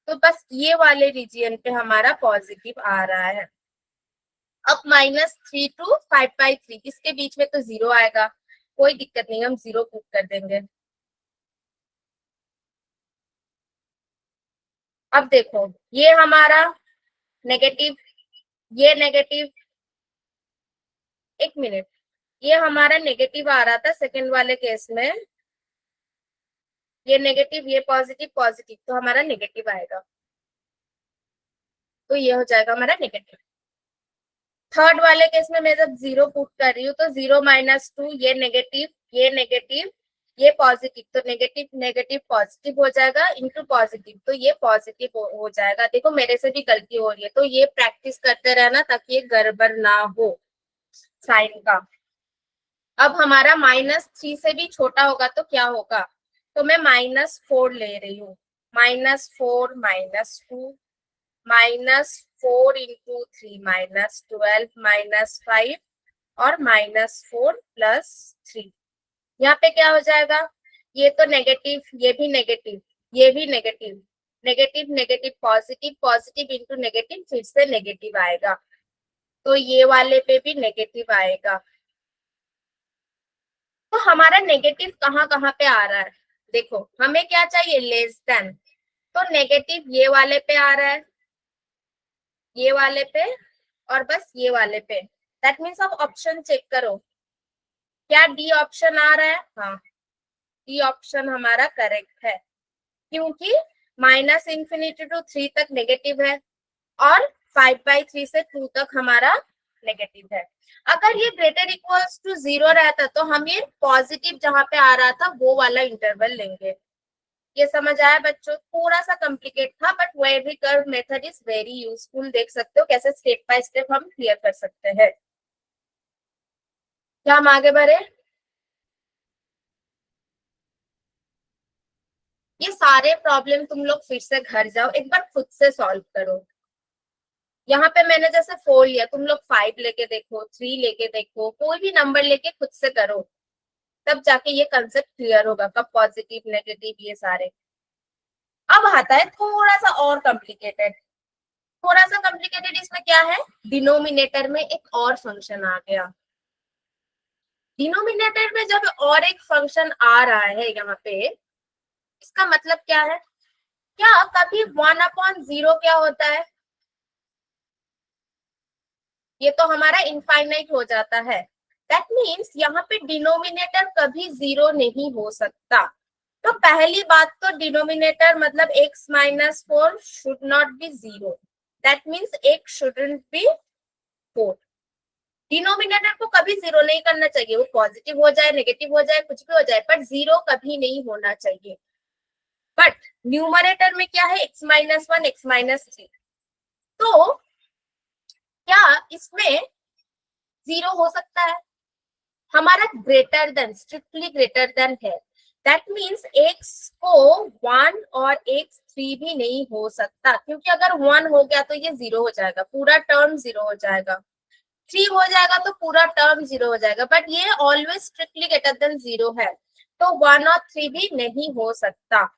तो बस ये वाले रीजियन पे हमारा पॉजिटिव आ रहा है। अब -3 to 5/3 इसके बीच में तो 0 आएगा, कोई दिक्कत नहीं, हम 0 पुट कर देंगे। अब देखो ये हमारा नेगेटिव, ये नेगेटिव, एक मिनट, ये हमारा नेगेटिव आ रहा था सेकंड वाले केस में, ये नेगेटिव, ये पॉजिटिव, पॉजिटिव, तो हमारा नेगेटिव आएगा, तो ये हो जाएगा हमारा नेगेटिव। थर्ड वाले केस में मैं जब 0 पुट कर रही हूँ तो 0 - 2, ये नेगेटिव, ये नेगेटिव, ये पॉजिटिव, तो नेगेटिव नेगेटिव पॉजिटिव हो जाएगा इनटू पॉजिटिव, तो ये पॉजिटिव हो जाएगा। देखो मेरे से भी गलती हो रही है, तो ये प्रैक्टिस करते रहना ताकि ये गड़बड़ ना हो साइन का। अब हमारा -3 से भी छोटा होगा तो क्या होगा, तो मैं -4 ले रही हूँ, -4 -2 -4 इंटू 3 -12 -5 और -4 प्लस 3। यहाँ पे क्या हो जाएगा, ये तो नेगेटिव, ये भी नेगेटिव, ये भी negative, negative negative positive, positive into negative फिर से नेगेटिव आएगा, तो ये वाले पे भी नेगेटिव आएगा। तो हमारा नेगेटिव कहाँ कहाँ पे आ रहा है, देखो हमें क्या चाहिए, लेस देन, तो नेगेटिव ये वाले पे आ रहा है, ये वाले पे, और बस ये वाले पे। दैट मीन्स अब ऑप्शन चेक करो, क्या डी ऑप्शन आ रहा है? हाँ, डी ऑप्शन हमारा करेक्ट है, क्योंकि -∞ to 3 तक नेगेटिव है और 5/3 से 2 तक हमारा नेगेटिव है। अगर ये ग्रेटर इक्वल्स टू 0 रहता तो हम ये पॉजिटिव जहां पे आ रहा था वो वाला इंटरवल लेंगे। ये समझ आया बच्चों? थोड़ा सा कॉम्प्लिकेट था but very curve method is very useful. देख सकते हो कैसे स्टेप बाय स्टेप हम क्लियर कर सकते हैं। क्या हम आगे बढ़े? ये सारे प्रॉब्लम तुम लोग फिर से घर जाओ एक बार खुद से सॉल्व करो। यहाँ पे मैंने जैसे 4 लिया, तुम लोग 5 लेके देखो, 3 लेके देखो, कोई भी नंबर लेके खुद से करो, तब जाके ये कंसेप्ट क्लियर होगा कब पॉजिटिव नेगेटिव ये सारे। अब आता है थोड़ा सा और कॉम्प्लिकेटेड, थोड़ा सा कॉम्प्लिकेटेड इसमें क्या है, डिनोमिनेटर में एक और फंक्शन आ गया। डिनोमिनेटर में जब और एक फंक्शन आ रहा है यहाँ पे, इसका मतलब क्या है, क्या कभी 1/0 क्या होता है, ये तो हमारा इनफाइनाइट हो जाता है। दैट मीन्स यहाँ पे डिनोमिनेटर कभी 0 नहीं हो सकता। तो पहली बात तो डिनोमिनेटर मतलब x-4 should not be 0, that means x shouldn't be 4। Denominator को कभी 0 नहीं करना चाहिए, वो पॉजिटिव हो जाए नेगेटिव हो जाए कुछ भी हो जाए, पर 0 कभी नहीं होना चाहिए। बट न्यूमरेटर में क्या है, x-1 x-3, तो क्या इसमें 0 हो सकता है? हमारा greater than, strictly greater than है, दैट मीन्स x को 1 और x3 भी नहीं हो सकता, क्योंकि अगर 1 हो गया तो ये 0 हो जाएगा, पूरा टर्म 0 हो जाएगा, 3 हो जाएगा तो पूरा टर्म 0 हो जाएगा, बट ये ऑलवेज स्ट्रिक्टली ग्रेटर देन 0 है, तो 1 और 3 भी नहीं हो सकता।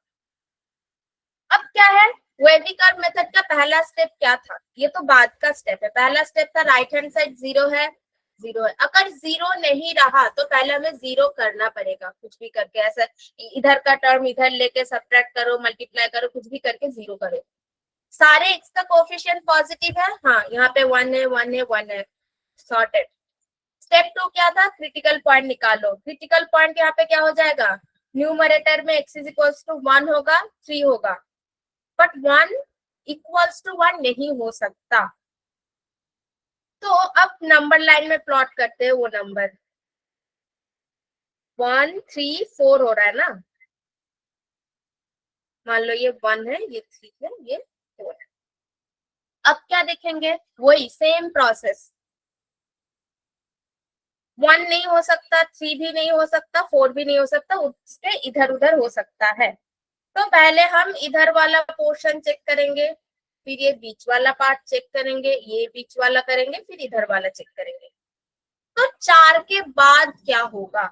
अब क्या है, वैदिक कर्व मेथड का पहला स्टेप क्या था, ये तो बाद का स्टेप है, पहला स्टेप था राइट हैंड साइड 0 है, 0 है, अगर 0 नहीं रहा तो पहले हमें 0 करना पड़ेगा, कुछ भी करके, ऐसा इधर का टर्म इधर लेके सब्ट्रैक्ट करो, मल्टीप्लाई करो, कुछ भी करके 0 करो। सारे x का कोएफिशिएंट पॉजिटिव है, हाँ यहाँ पे 1 है 1 है 1 है, सॉर्टेड। स्टेप 2 क्या था, क्रिटिकल पॉइंट निकालो। क्रिटिकल पॉइंट यहाँ पे क्या हो जाएगा, न्यूमरेटर में x इज इक्वल्स टू 1 होगा, 3 होगा, बट 1 इक्वल्स टू 1 नहीं हो सकता। तो अब नंबर लाइन में प्लॉट करते हैं वो नंबर, 1 3 4 हो रहा है ना, मान लो ये 1 है, ये 3 है, ये 4 है। अब क्या देखेंगे, वही सेम प्रोसेस, 1 नहीं हो सकता, 3 भी नहीं हो सकता, 4 भी नहीं हो सकता, उसके इधर उधर हो सकता है। तो पहले हम इधर वाला पोर्शन चेक करेंगे, फिर ये बीच वाला पार्ट चेक करेंगे, ये बीच वाला करेंगे, फिर इधर वाला चेक करेंगे। तो 4 के बाद क्या होगा,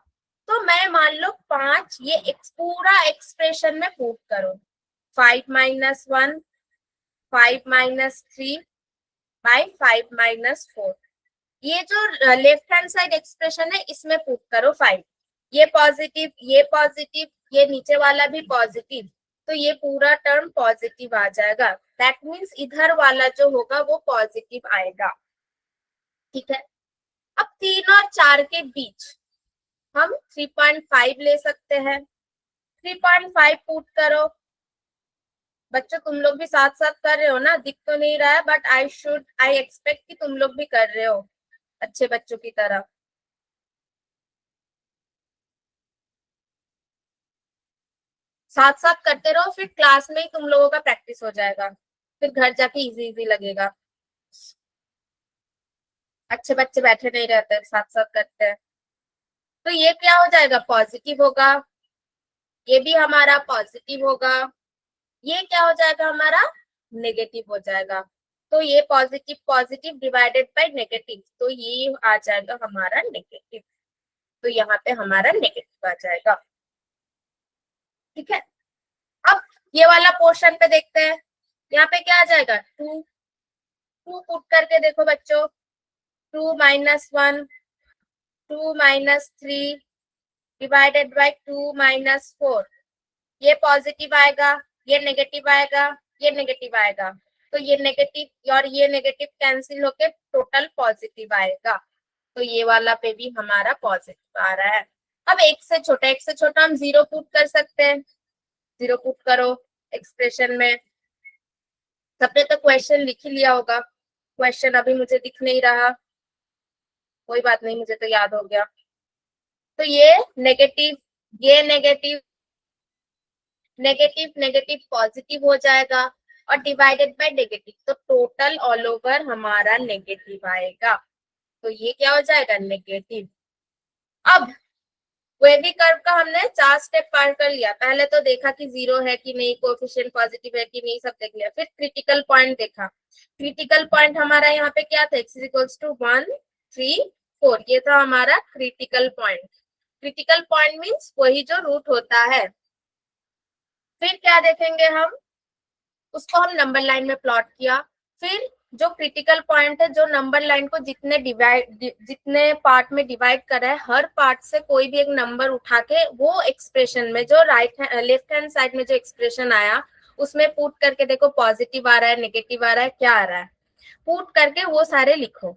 तो मैं मान लो 5, ये पूरा एक्सप्रेशन में पुट करो, 5 माइनस 1, 5 माइनस 3 बाई 5 माइनस 4, ये जो लेफ्ट हैंड साइड एक्सप्रेशन है इसमें पुट करो 5, ये पॉजिटिव, ये पॉजिटिव, ये नीचे वाला भी पॉजिटिव, तो ये पूरा टर्म पॉजिटिव आ जाएगा। दैट मीन्स इधर वाला जो होगा वो पॉजिटिव आएगा, ठीक है। अब 3 और 4 के बीच हम 3.5 ले सकते हैं, 3.5 पुट करो। बच्चों तुम लोग भी साथ साथ कर रहे हो ना, दिख तो नहीं रहा है, बट आई एक्सपेक्ट कि तुम लोग भी कर रहे हो अच्छे बच्चों की तरह। साथ साथ करते रहो, फिर क्लास में ही तुम लोगों का प्रैक्टिस हो जाएगा, फिर घर जाके इजी इजी लगेगा। अच्छे बच्चे बैठे नहीं रहते, साथ साथ करते हैं। तो ये क्या हो जाएगा, पॉजिटिव होगा, ये भी हमारा पॉजिटिव होगा, ये क्या हो जाएगा हमारा, नेगेटिव हो जाएगा। तो ये positive positive divided by negative, तो ये आ जाएगा हमारा नेगेटिव, तो यहाँ पे हमारा नेगेटिव आ जाएगा, ठीक है। अब ये वाला पोर्शन पे देखते हैं, यहाँ पे क्या आ जाएगा, 2, 2 पुट करके देखो बच्चों, 2 minus 1, 2 minus 3 divided by 2 minus 4, ये पॉजिटिव आएगा, ये नेगेटिव आएगा, ये नेगेटिव आएगा, तो ये नेगेटिव और ये नेगेटिव कैंसिल होके टोटल पॉजिटिव आएगा, तो ये वाला पे भी हमारा पॉजिटिव आ रहा है। अब एक से छोटा हम 0 पुट कर सकते हैं, 0 पुट करो एक्सप्रेशन में। सबने तो क्वेश्चन लिख ही लिया होगा, क्वेश्चन अभी मुझे दिख नहीं रहा, कोई बात नहीं, मुझे तो याद हो गया। तो ये नेगेटिव, ये नेगेटिव, नेगेटिव नेगेटिव पॉजिटिव हो जाएगा, और डिवाइडेड बाय नेगेटिव, तो टोटल ऑल ओवर हमारा नेगेटिव आएगा, तो ये क्या हो जाएगा, नेगेटिव। अब वेवी कर्व का हमने 4 स्टेप पार कर लिया, पहले तो देखा कि 0 है कि नहीं, कोएफिशिएंट पॉजिटिव है कि नहीं, सब देख लिया। फिर क्रिटिकल पॉइंट देखा, क्रिटिकल पॉइंट हमारा यहाँ पे क्या था, x इक्वल्स टू 1 3 4, ये था हमारा critical point. Critical point means वही जो रूट होता है। फिर क्या देखेंगे हम, उसको हम नंबर लाइन में प्लॉट किया। फिर जो क्रिटिकल पॉइंट है, जो नंबर लाइन को जितने पार्ट में डिवाइड कर रहा है, हर पार्ट से कोई भी एक नंबर उठा के वो एक्सप्रेशन में जो लेफ्ट हैंड साइड में जो एक्सप्रेशन आया उसमें पुट करके देखो, पॉजिटिव आ रहा है, नेगेटिव आ रहा है, क्या आ रहा है, पुट करके वो सारे लिखो।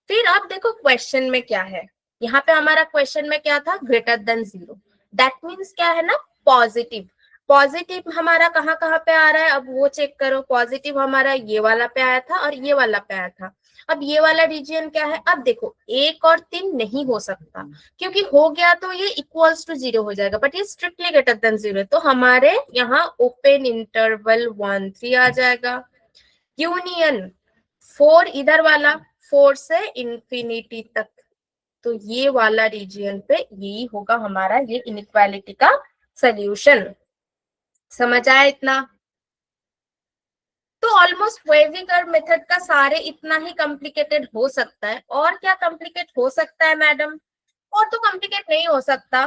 फिर अब देखो क्वेश्चन में क्या है, यहाँ पे हमारा क्वेश्चन में क्या था, ग्रेटर देन 0, दैट मीन्स क्या है ना, पॉजिटिव। पॉजिटिव हमारा कहाँ कहाँ पे आ रहा है, अब वो चेक करो। पॉजिटिव हमारा ये वाला पे आया था और ये वाला पे आया था। अब ये वाला रीजन क्या है, अब देखो 1 और 3 नहीं हो सकता, क्योंकि हो गया तो ये इक्वल्स टू 0 हो जाएगा, बट ये स्ट्रिक्टली ग्रेटर देन 0 है, तो हमारे यहाँ ओपन इंटरवल 1 3 आ जाएगा। यूनियन 4 इधर वाला, 4 से इंफिनिटी तक, तो ये वाला रीजन पे यही होगा हमारा ये इनइक्वालिटी का सोल्यूशन। समझ आया इतना? तो ऑलमोस्ट वेवी कर्व मेथड का सारे इतना ही कॉम्प्लिकेटेड हो सकता है। और क्या कॉम्प्लिकेट हो सकता है मैडम? और तो कॉम्प्लिकेट नहीं हो सकता।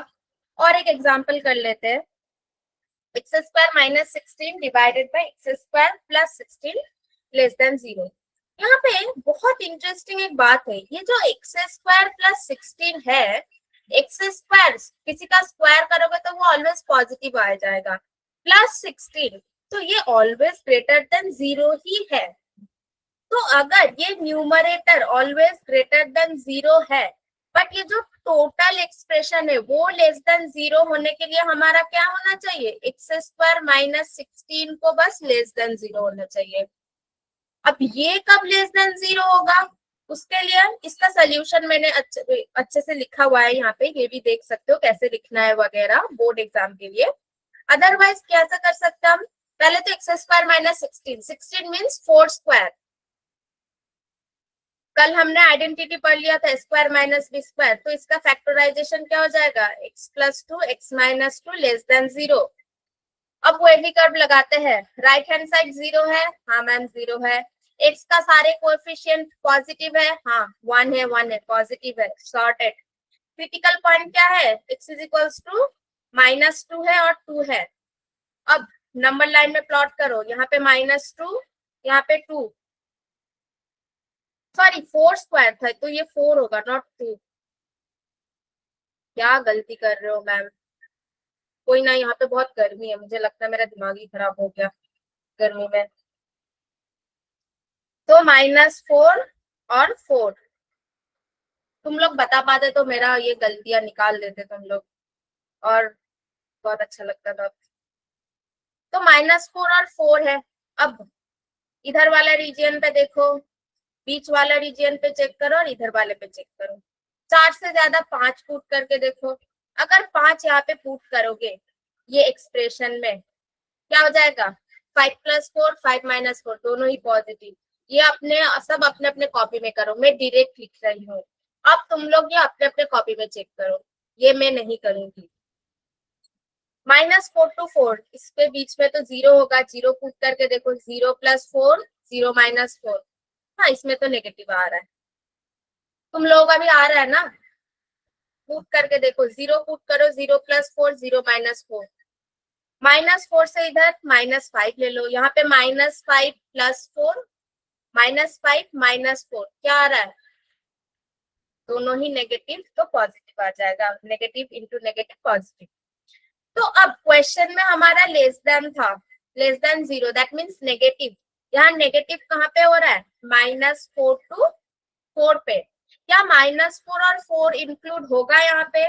और एक एग्जांपल कर लेते हैं, x square minus 16 divided by x square plus 16 less than 0। यहाँ पे बहुत इंटरेस्टिंग एक बात है, ये जो एक्स स्क्वायर प्लस 16 है, एक्स स्क्वायर किसी का स्क्वायर करोगे तो वो ऑलवेज पॉजिटिव आ जाएगा, प्लस 16 तो ये ऑलवेज ग्रेटर देन 0 ही है। तो अगर ये न्यूमरेटर ऑलवेज ग्रेटर देन 0 है, बट ये जो टोटल एक्सप्रेशन है वो लेस देन 0 होने के लिए हमारा क्या होना चाहिए, एक्स स्क्वायर माइनस 16 को बस लेस देन 0 होना चाहिए। अब ये कब लेस देन 0 होगा, उसके लिए इसका सोल्यूशन मैंने अच्छे से लिखा हुआ है यहाँ पे, ये भी देख सकते हो कैसे लिखना है वगैरह बोर्ड एग्जाम के लिए। अदरवाइज कैसे कर सकते हैं हम, पहले तो x square minus 16 means 4 square. कल हमने आइडेंटिटी पढ़ लिया था स्क्वायर माइनस बी स्क्वायर, तो इसका फैक्टराइजेशन क्या हो जाएगा, x plus 2 x minus 2 less than 0। अब वही कर्व लगाते हैं, राइट हैंड साइड 0 है, हाँ मैम 0 है। एक्स का सारे कोएफिशिएंट पॉजिटिव है, हाँ 1 है 1 है पॉजिटिव है, सॉर्टेड। क्रिटिकल पॉइंट क्या है, x is equals to minus 2 है और 2 है। अब नंबर लाइन में प्लॉट करो, यहाँ पे माइनस 2 यहाँ पे 2, सॉरी 4 स्क्वायर था तो ये 4 होगा नॉट 2। क्या गलती कर रहे हो मैम, कोई ना, यहाँ पे बहुत गर्मी है, मुझे लगता है मेरा दिमाग ही खराब हो गया गर्मी में। तो -4 और 4, तुम लोग बता पाते तो मेरा ये गलतियां निकाल देते तुम लोग, और बहुत अच्छा लगता था। तो -4 और 4 है। अब इधर वाला रीजियन पे देखो, बीच वाला रीजियन पे चेक करो और इधर वाले पे चेक करो। 4 से ज्यादा 5 पुट करके देखो, अगर 5 यहाँ पे पुट करोगे ये एक्सप्रेशन में क्या हो जाएगा, 5 + 4 5 - 4 दोनों ही पॉजिटिव। ये अपने सब अपने अपने कॉपी में करो, मैं डायरेक्ट लिख रही हूँ। अब तुम लोग ये अपने अपने कॉपी में चेक करो, ये मैं नहीं करूंगी। -4 to 4, इसके बीच में तो 0 होगा, 0 पुट करके देखो, 0 + 4 0 - 4, हाँ इसमें तो नेगेटिव आ रहा है, तुम लोगों का भी आ रहा है ना, पुट करके देखो, 0 पुट करो, 0 + 4 0 - 4, -4 से इधर -5 ले लो, यहाँ पे -5 + 4 -5 - 4 क्या आ रहा है, दोनों ही नेगेटिव, तो पॉजिटिव आ जाएगा, नेगेटिव इंटू नेगेटिव पॉजिटिव। तो अब क्वेश्चन में हमारा लेस देन था, less than 0 that means negative, यहाँ नेगेटिव कहाँ पे हो रहा है, -4 to 4 पे, क्या -4 और 4 इंक्लूड होगा यहाँ पे,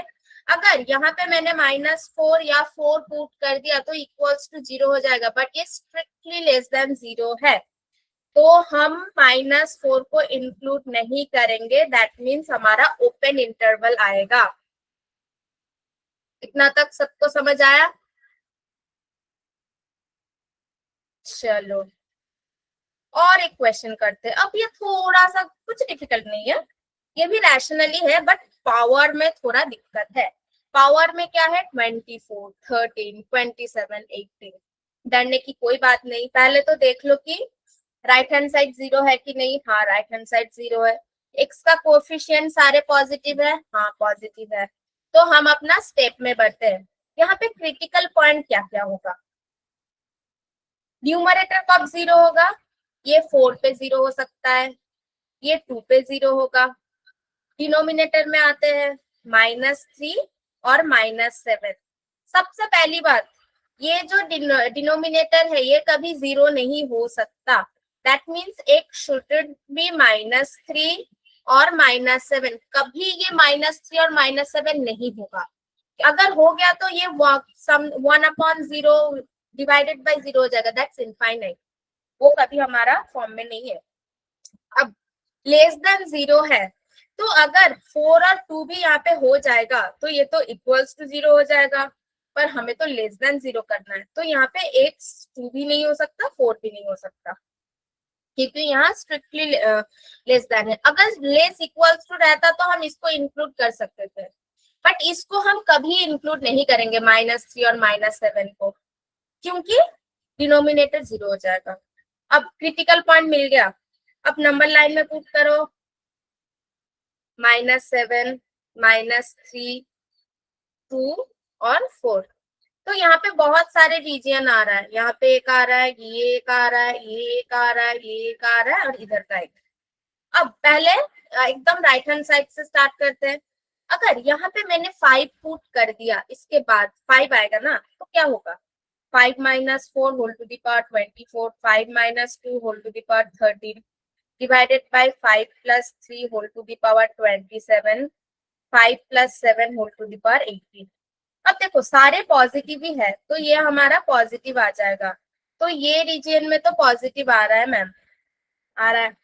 अगर यहाँ पे मैंने -4 या 4 पुट कर दिया तो इक्वल्स टू 0 हो जाएगा, बट ये स्ट्रिक्टली लेस देन 0 है, तो हम -4 को इंक्लूड नहीं करेंगे, दैट मीन्स हमारा ओपन इंटरवल आएगा। इतना तक सबको समझ आया, चलो और एक क्वेश्चन करते हैं। अब ये थोड़ा सा कुछ डिफिकल्ट नहीं है, ये भी रैशनली है, बट पावर में थोड़ा दिक्कत है। पावर में क्या है, 24 13 27 18, डरने की कोई बात नहीं। पहले तो देख लो कि राइट हैंड साइड 0 है कि नहीं, हाँ राइट हैंड साइड 0 है। एक्स का कोएफिशिएंट सारे पॉजिटिव है, हाँ पॉजिटिव है, तो हम अपना स्टेप में बढ़ते हैं। यहाँ पे क्रिटिकल पॉइंट क्या क्या होगा, न्यूमरेटर कब 0 होगा, ये 4 पे 0 हो सकता है, ये 2 पे 0 होगा। डिनोमिनेटर में आते हैं -3 और -7। सबसे पहली बात, ये जो डिनोमिनेटर है ये कभी 0 नहीं हो सकता, दैट मीन्स एक शुड बी -3 और -7, कभी ये -3 और -7 नहीं होगा। अगर हो गया तो ये 1/0 डिवाइडेड बाय 0 हो जाएगा, दैट्स इनफाइनाइट, वो कभी हमारा फॉर्म में नहीं है। अब लेस देन 0 है, तो अगर 4 और 2 भी यहाँ पे हो जाएगा तो ये तो इक्वल्स टू 0 हो जाएगा, पर हमें तो लेस देन 0 करना है, तो यहाँ पे एक 2 भी नहीं हो सकता, 4 भी नहीं हो सकता, क्योंकि यहाँ स्ट्रिक्टली लेस देन है। अगर लेस इक्वल्स टू रहता तो हम इसको इंक्लूड कर सकते थे, बट इसको हम कभी इंक्लूड नहीं करेंगे -3 और -7 को, क्योंकि डिनोमिनेटर 0 हो जाएगा। अब क्रिटिकल पॉइंट मिल गया, अब नंबर लाइन में पुट करो, -7 -3 2 और 4, तो यहाँ पे बहुत सारे रीजियन आ रहा है, यहाँ पे एक आ रहा है, ये एक आ रहा है, ये एक आ रहा है, ये एक आ रहा है और इधर का एक। अब पहले एकदम राइट हैंड साइड से स्टार्ट करते हैं। अगर यहाँ पे मैंने 5 पुट कर दिया, इसके बाद 5 आएगा ना, तो क्या होगा, 5 minus 4 whole to the power 24, 5 minus 2 whole to the power 13, divided by 5 plus 3 whole to the power 27, 5 plus 7 whole to the power 18. अब देखो सारे पॉजिटिव ही है तो ये हमारा पॉजिटिव आ जाएगा, तो ये रीजन में तो पॉजिटिव आ रहा है मैम, आ रहा है।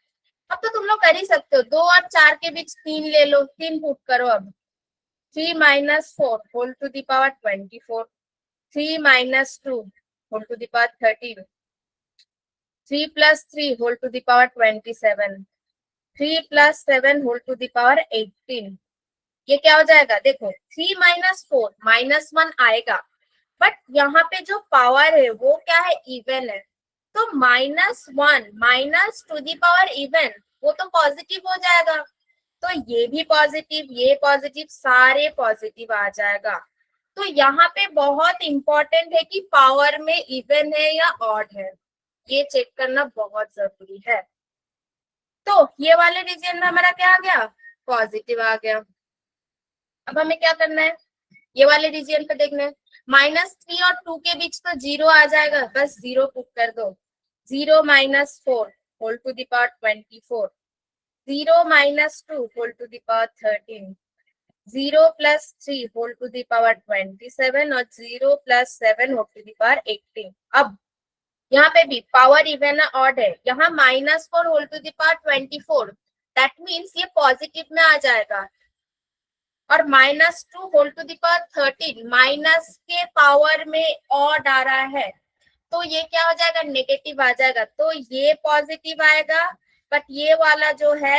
अब तो तुम लोग कर ही सकते हो, 2 और 4 के बीच 3 ले लो, 3 पुट करो। अब 3 minus 4 whole to the power 24, 3 minus 2 whole to the power 13, 3 plus 3 whole to the power 27, 3 plus 7 whole to the power 18. ये क्या हो जाएगा, देखो 3 minus 4 minus 1 आएगा, बट यहाँ पे जो पावर है वो क्या है, इवन है, तो -1 minus to the power even वो तो पॉजिटिव हो जाएगा, तो ये भी पॉजिटिव, ये पॉजिटिव, सारे पॉजिटिव आ जाएगा। तो यहाँ पे बहुत इंपॉर्टेंट है कि पावर में इवन है या ऑड है, ये चेक करना बहुत जरूरी है। तो ये वाले रीजन में हमारा क्या आ गया, पॉजिटिव आ गया। अब हमें क्या करना है, ये वाले रीजन पे देखना है, -3 और 2 के बीच तो 0 आ जाएगा, बस 0 पुट कर दो। 0 minus 4 whole to the power 24, 0 minus 2 whole to the power 13, 0 plus 3 whole to the power 27 और 0 plus 7 whole to the power 18। अब यहाँ पे भी पावर इवन ऑड है, यहाँ -4 whole to the power 24, that means ये पॉजिटिव में आ जाएगा, और -2 whole to the power 13 minus के पावर में ऑड आ रहा है, तो ये क्या हो जाएगा, नेगेटिव आ जाएगा, तो ये पॉजिटिव आएगा, बट ये वाला जो है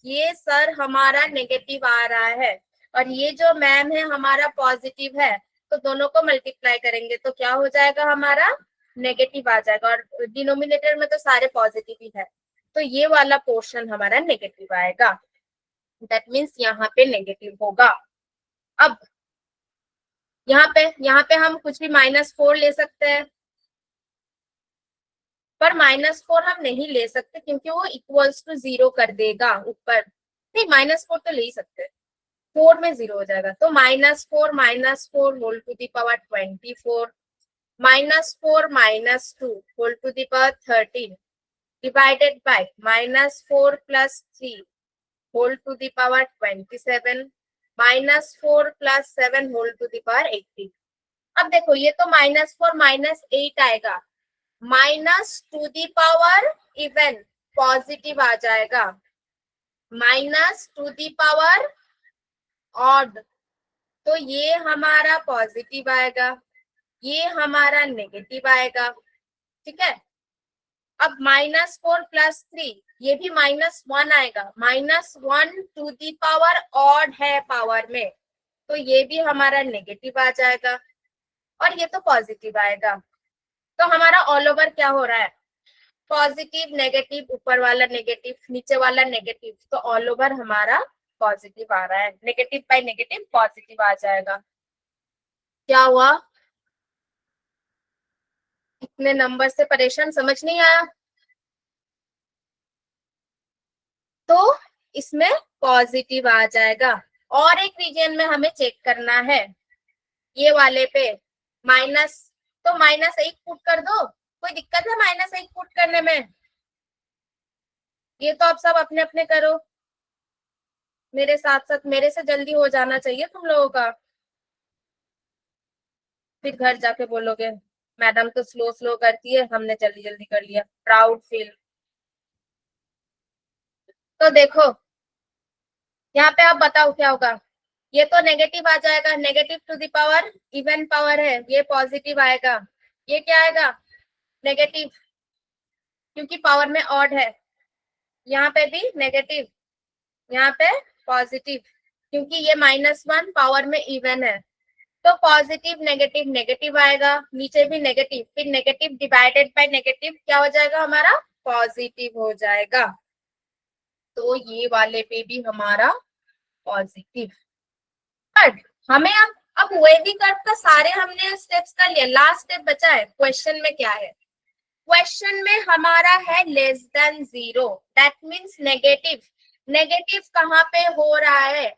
ये सर हमारा नेगेटिव आ रहा है, और ये जो मैम है हमारा पॉजिटिव है, तो दोनों को मल्टीप्लाई करेंगे तो क्या हो जाएगा, हमारा नेगेटिव आ जाएगा, और डिनोमिनेटर में तो सारे पॉजिटिव ही है, तो ये वाला पोर्शन हमारा नेगेटिव आएगा, दैट मीन्स यहाँ पे नेगेटिव होगा। अब यहाँ पे हम कुछ भी -4 ले सकते हैं, पर -4 हम नहीं ले सकते क्योंकि वो इक्वल्स टू 0 कर देगा ऊपर, नहीं -4 तो ले ही सकते हैं, 4 में 0 हो जाएगा, तो -4 whole to the power 24, -4 -2 whole to the power 13 divided by -4 plus 3 whole to the power 27, -4 plus 7 whole to the power 18। अब देखो ये तो -4 -8 आएगा, minus to the power even positive आ जाएगा, minus to the power odd, तो ये हमारा पॉजिटिव आएगा, ये हमारा नेगेटिव आएगा, ठीक है। अब -4 प्लस 3 ये भी -1 आएगा, -1 टू दी पावर ऑड है पावर में, तो ये भी हमारा नेगेटिव आ जाएगा, और ये तो पॉजिटिव आएगा, तो हमारा ऑल ओवर क्या हो रहा है, पॉजिटिव नेगेटिव, ऊपर वाला नेगेटिव नीचे वाला नेगेटिव, तो ऑल ओवर हमारा पॉजिटिव आ रहा है, नेगेटिव बाय नेगेटिव पॉजिटिव आ जाएगा। क्या हुआ, इतने नंबर से परेशान, समझ नहीं आया, तो इसमें पॉजिटिव आ जाएगा। और एक रीजन में हमें चेक करना है, ये वाले पे माइनस, तो -1 पुट कर दो, कोई दिक्कत है -1 पुट करने में, ये तो आप सब अपने अपने करो, मेरे साथ साथ, मेरे से जल्दी हो जाना चाहिए तुम लोगों का, फिर घर जाके बोलोगे मैडम तो स्लो स्लो करती है, हमने जल्दी जल्दी कर लिया, प्राउड फील। तो देखो यहाँ पे आप बताओ क्या होगा, ये तो नेगेटिव आ जाएगा, negative to the power even power है, ये पॉजिटिव आएगा, ये क्या आएगा, नेगेटिव, क्योंकि पावर में ऑड है, यहाँ पे भी नेगेटिव, यहाँ पे पॉजिटिव, क्योंकि ये -1 पावर में इवन है, तो पॉजिटिव नेगेटिव नेगेटिव आएगा, नीचे भी नेगेटिव, फिर नेगेटिव डिवाइडेड बाय नेगेटिव क्या हो जाएगा, हमारा पॉजिटिव हो जाएगा, तो ये वाले पे भी हमारा पॉजिटिव। बट हमें अब वैदिक अर्थ का सारे हमने स्टेप्स कर लिया, लास्ट स्टेप बचा है, क्वेश्चन में क्या है, क्वेश्चन में हमारा है less than 0, that means negative, negative कहाँ पे हो रहा है,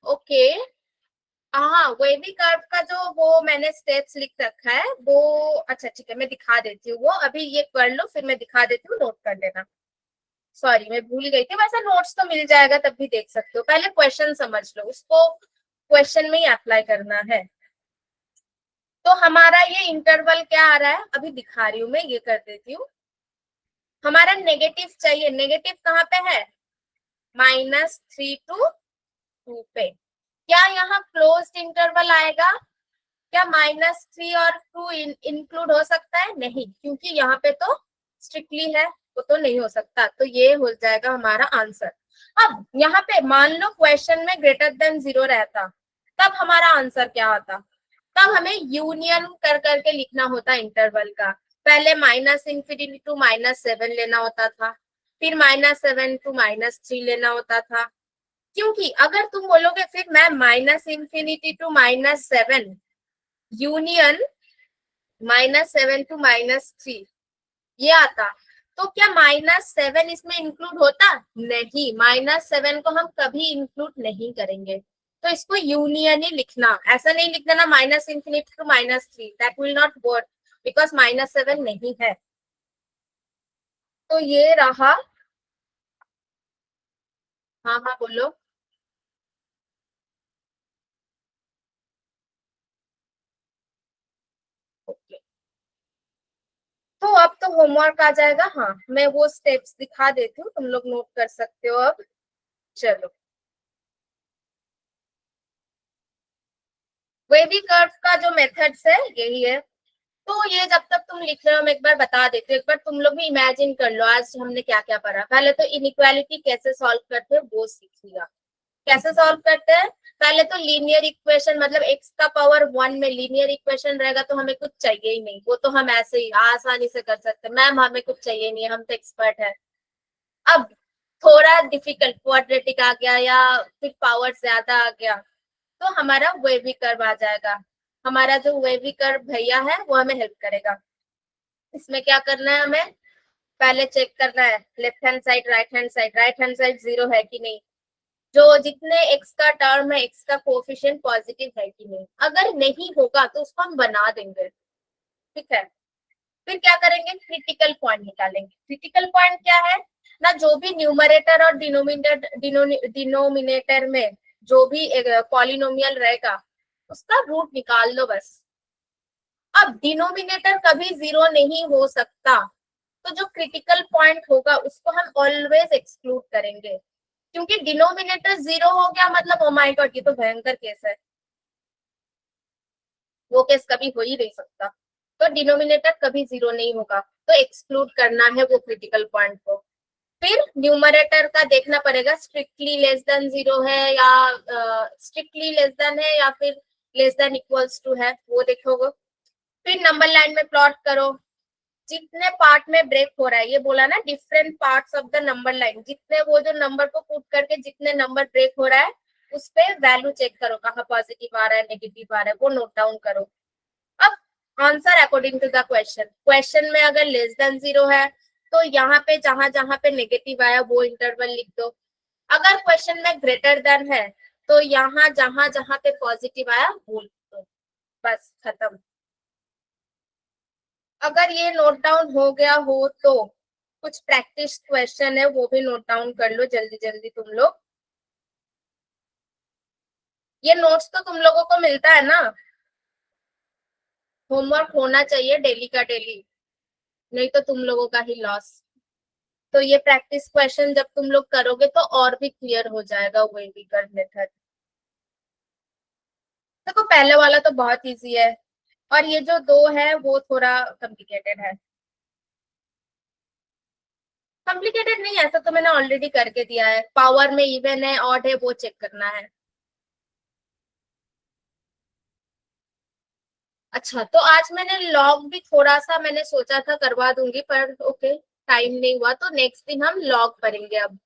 ओके हाँ, वेवी कर्व का जो वो मैंने स्टेप्स लिख रखा है वो, अच्छा ठीक है मैं दिखा देती हूँ, वो अभी ये कर लो फिर मैं दिखा देती हूँ, नोट कर लेना। सॉरी मैं भूल गई थी, वैसे नोट्स तो मिल जाएगा तब भी देख सकते हो, पहले क्वेश्चन समझ लो, उसको क्वेश्चन में ही अप्लाई करना है। तो हमारा ये इंटरवल क्या आ रहा है, अभी दिखा रही हूँ मैं, ये कर देती हूँ। हमारा नेगेटिव चाहिए, नेगेटिव कहाँ पे है, -3 to 2 पे। क्या यहाँ क्लोज्ड इंटरवल आएगा, क्या -3 और 2 इंक्लूड हो सकता है, नहीं, क्योंकि यहाँ पे तो स्ट्रिक्टली है, वो तो नहीं हो सकता, तो ये हो जाएगा हमारा आंसर। अब यहाँ पे मान लो क्वेश्चन में ग्रेटर देन 0 रहता, तब हमारा आंसर क्या आता, तब हमें यूनियन कर करके लिखना होता इंटरवल का। पहले -∞ to -7 लेना होता था, फिर -7 to -3 लेना होता था, क्योंकि अगर तुम बोलोगे फिर मैं -∞ to -7 यूनियन -7 to -3 ये आता, तो क्या -7 इसमें इंक्लूड होता, नहीं, -7 को हम कभी इंक्लूड नहीं करेंगे, तो इसको यूनियन ही लिखना, ऐसा नहीं लिख देना -∞ to -3, that will not work, because -7 नहीं है। तो ये रहा। हाँ हाँ बोलो। ओके, तो अब तो होमवर्क आ जाएगा, हाँ मैं वो स्टेप्स दिखा देती हूँ, तुम लोग नोट कर सकते हो अब। चलो, वेवी कर्व का जो मेथड्स है यही है। तो ये जब तक तुम लिख रहे हो मैं एक बार बता देती हूँ, एक बार तुम लोग भी इमेजिन कर लो आज हमने क्या क्या पढ़ा। पहले तो इनइक्वालिटी कैसे सॉल्व करते हैं वो सीख लिया, कैसे सॉल्व करते हैं। पहले तो लीनियर इक्वेशन, मतलब x का पावर 1 में लीनियर इक्वेशन रहेगा तो हमें कुछ चाहिए ही नहीं, वो तो हम ऐसे ही आसानी से कर सकते हैं, मैम हमें कुछ चाहिए नहीं, हम तो एक्सपर्ट है। अब थोड़ा डिफिकल्ट क्वाड्रेटिक आ गया या फिर पावर ज्यादा आ गया, तो हमारा वेवी कर्व आ जाएगा। हमारा जो वेवी कर्व भैया है वो हमें हेल्प करेगा। इसमें क्या करना है, हमें पहले चेक करना है left hand side right hand side, right hand side 0 है कि नहीं, जो जितने x का टर्म है x का कोफिशिएंट पॉजिटिव है कि नहीं, अगर नहीं होगा तो उसको हम बना देंगे, ठीक है। फिर क्या करेंगे, क्रिटिकल पॉइंट निकालेंगे। क्रिटिकल पॉइंट क्या है ना, जो भी न्यूमरेटर और डिनोमिनेटर में जो भी पॉलिनोमियल रहेगा उसका रूट निकाल लो बस। अब डिनोमिनेटर कभी 0 नहीं हो सकता, तो जो क्रिटिकल पॉइंट होगा उसको हम ऑलवेज एक्सक्लूड करेंगे, क्योंकि डिनोमिनेटर 0 हो गया मतलब ओ माय गॉड ये तो भयंकर केस है, वो केस कभी हो ही नहीं सकता। तो डिनोमिनेटर कभी 0 नहीं होगा, तो एक्सक्लूड करना है वो क्रिटिकल पॉइंट को। फिर न्यूमरेटर का देखना पड़ेगा, स्ट्रिक्टली लेस देन 0 है या स्ट्रिक्टली लेस देन है या फिर लेस देन इक्वल्स टू है, वो देखोगे। फिर नंबर लाइन में प्लॉट करो, जितने पार्ट में ब्रेक हो रहा है, ये बोला ना different parts of the number line, जितने वो जो नंबर को पुट करके जितने नंबर ब्रेक हो रहा है उस पे वैल्यू चेक करो, कहाँ पॉजिटिव आ रहा है नेगेटिव आ रहा है, वो नोट डाउन करो। अब answer according to the question, question में अगर लेस देन 0 है तो यहाँ पे जहां जहां पे नेगेटिव आया वो इंटरवल लिख दो। अगर क्वेश्चन में ग्रेटर देन है तो यहाँ जहां जहां पे पॉजिटिव आया वो लिख दो, बस खत्म। अगर ये नोट डाउन हो गया हो तो कुछ प्रैक्टिस क्वेश्चन है वो भी नोट डाउन कर लो जल्दी जल्दी तुम लोग। ये नोट्स तो तुम लोगों को मिलता है ना, होमवर्क होना चाहिए डेली का डेली, नहीं तो तुम लोगों का ही लॉस। तो ये प्रैक्टिस क्वेश्चन जब तुम लोग करोगे तो और भी क्लियर हो जाएगा वेवी कर्व मेथड। देखो पहले वाला तो बहुत इजी है, और ये जो दो है वो थोड़ा कॉम्प्लिकेटेड है। कॉम्प्लिकेटेड नहीं, ऐसा तो मैंने ऑलरेडी करके दिया है, पावर में इवन है ऑड है वो चेक करना है। अच्छा, तो आज मैंने लॉग भी थोड़ा सा मैंने सोचा था करवा दूंगी, पर ओके टाइम नहीं हुआ, तो नेक्स्ट दिन हम लॉग करेंगे। अब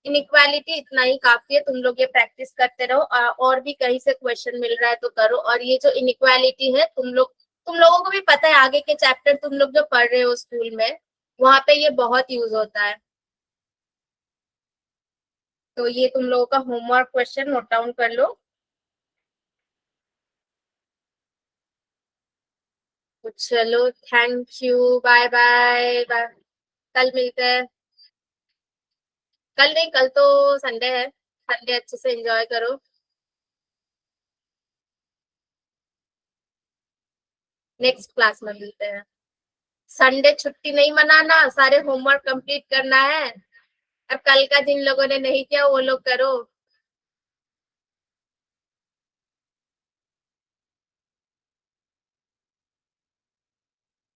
इनइक्वालिटी इतना ही काफी है, तुम लोग ये प्रैक्टिस करते रहो, और भी कहीं से क्वेश्चन मिल रहा है तो करो। और ये जो इनइक्वालिटी है तुम लोगों को भी पता है, आगे के चैप्टर तुम लोग जो पढ़ रहे हो स्कूल में वहां पे ये बहुत यूज होता है। तो ये तुम लोगों का होमवर्क क्वेश्चन नोट डाउन कर लो। चलो thank you, bye bye bye. कल मिलते हैं। कल नहीं, कल तो संडे है। संडे अच्छे से एंजॉय करो। नेक्स्ट क्लास में मिलते हैं। संडे छुट्टी नहीं मनाना, सारे होमवर्क कंप्लीट करना है। अब कल का जिन लोगों ने नहीं किया वो लोग करो।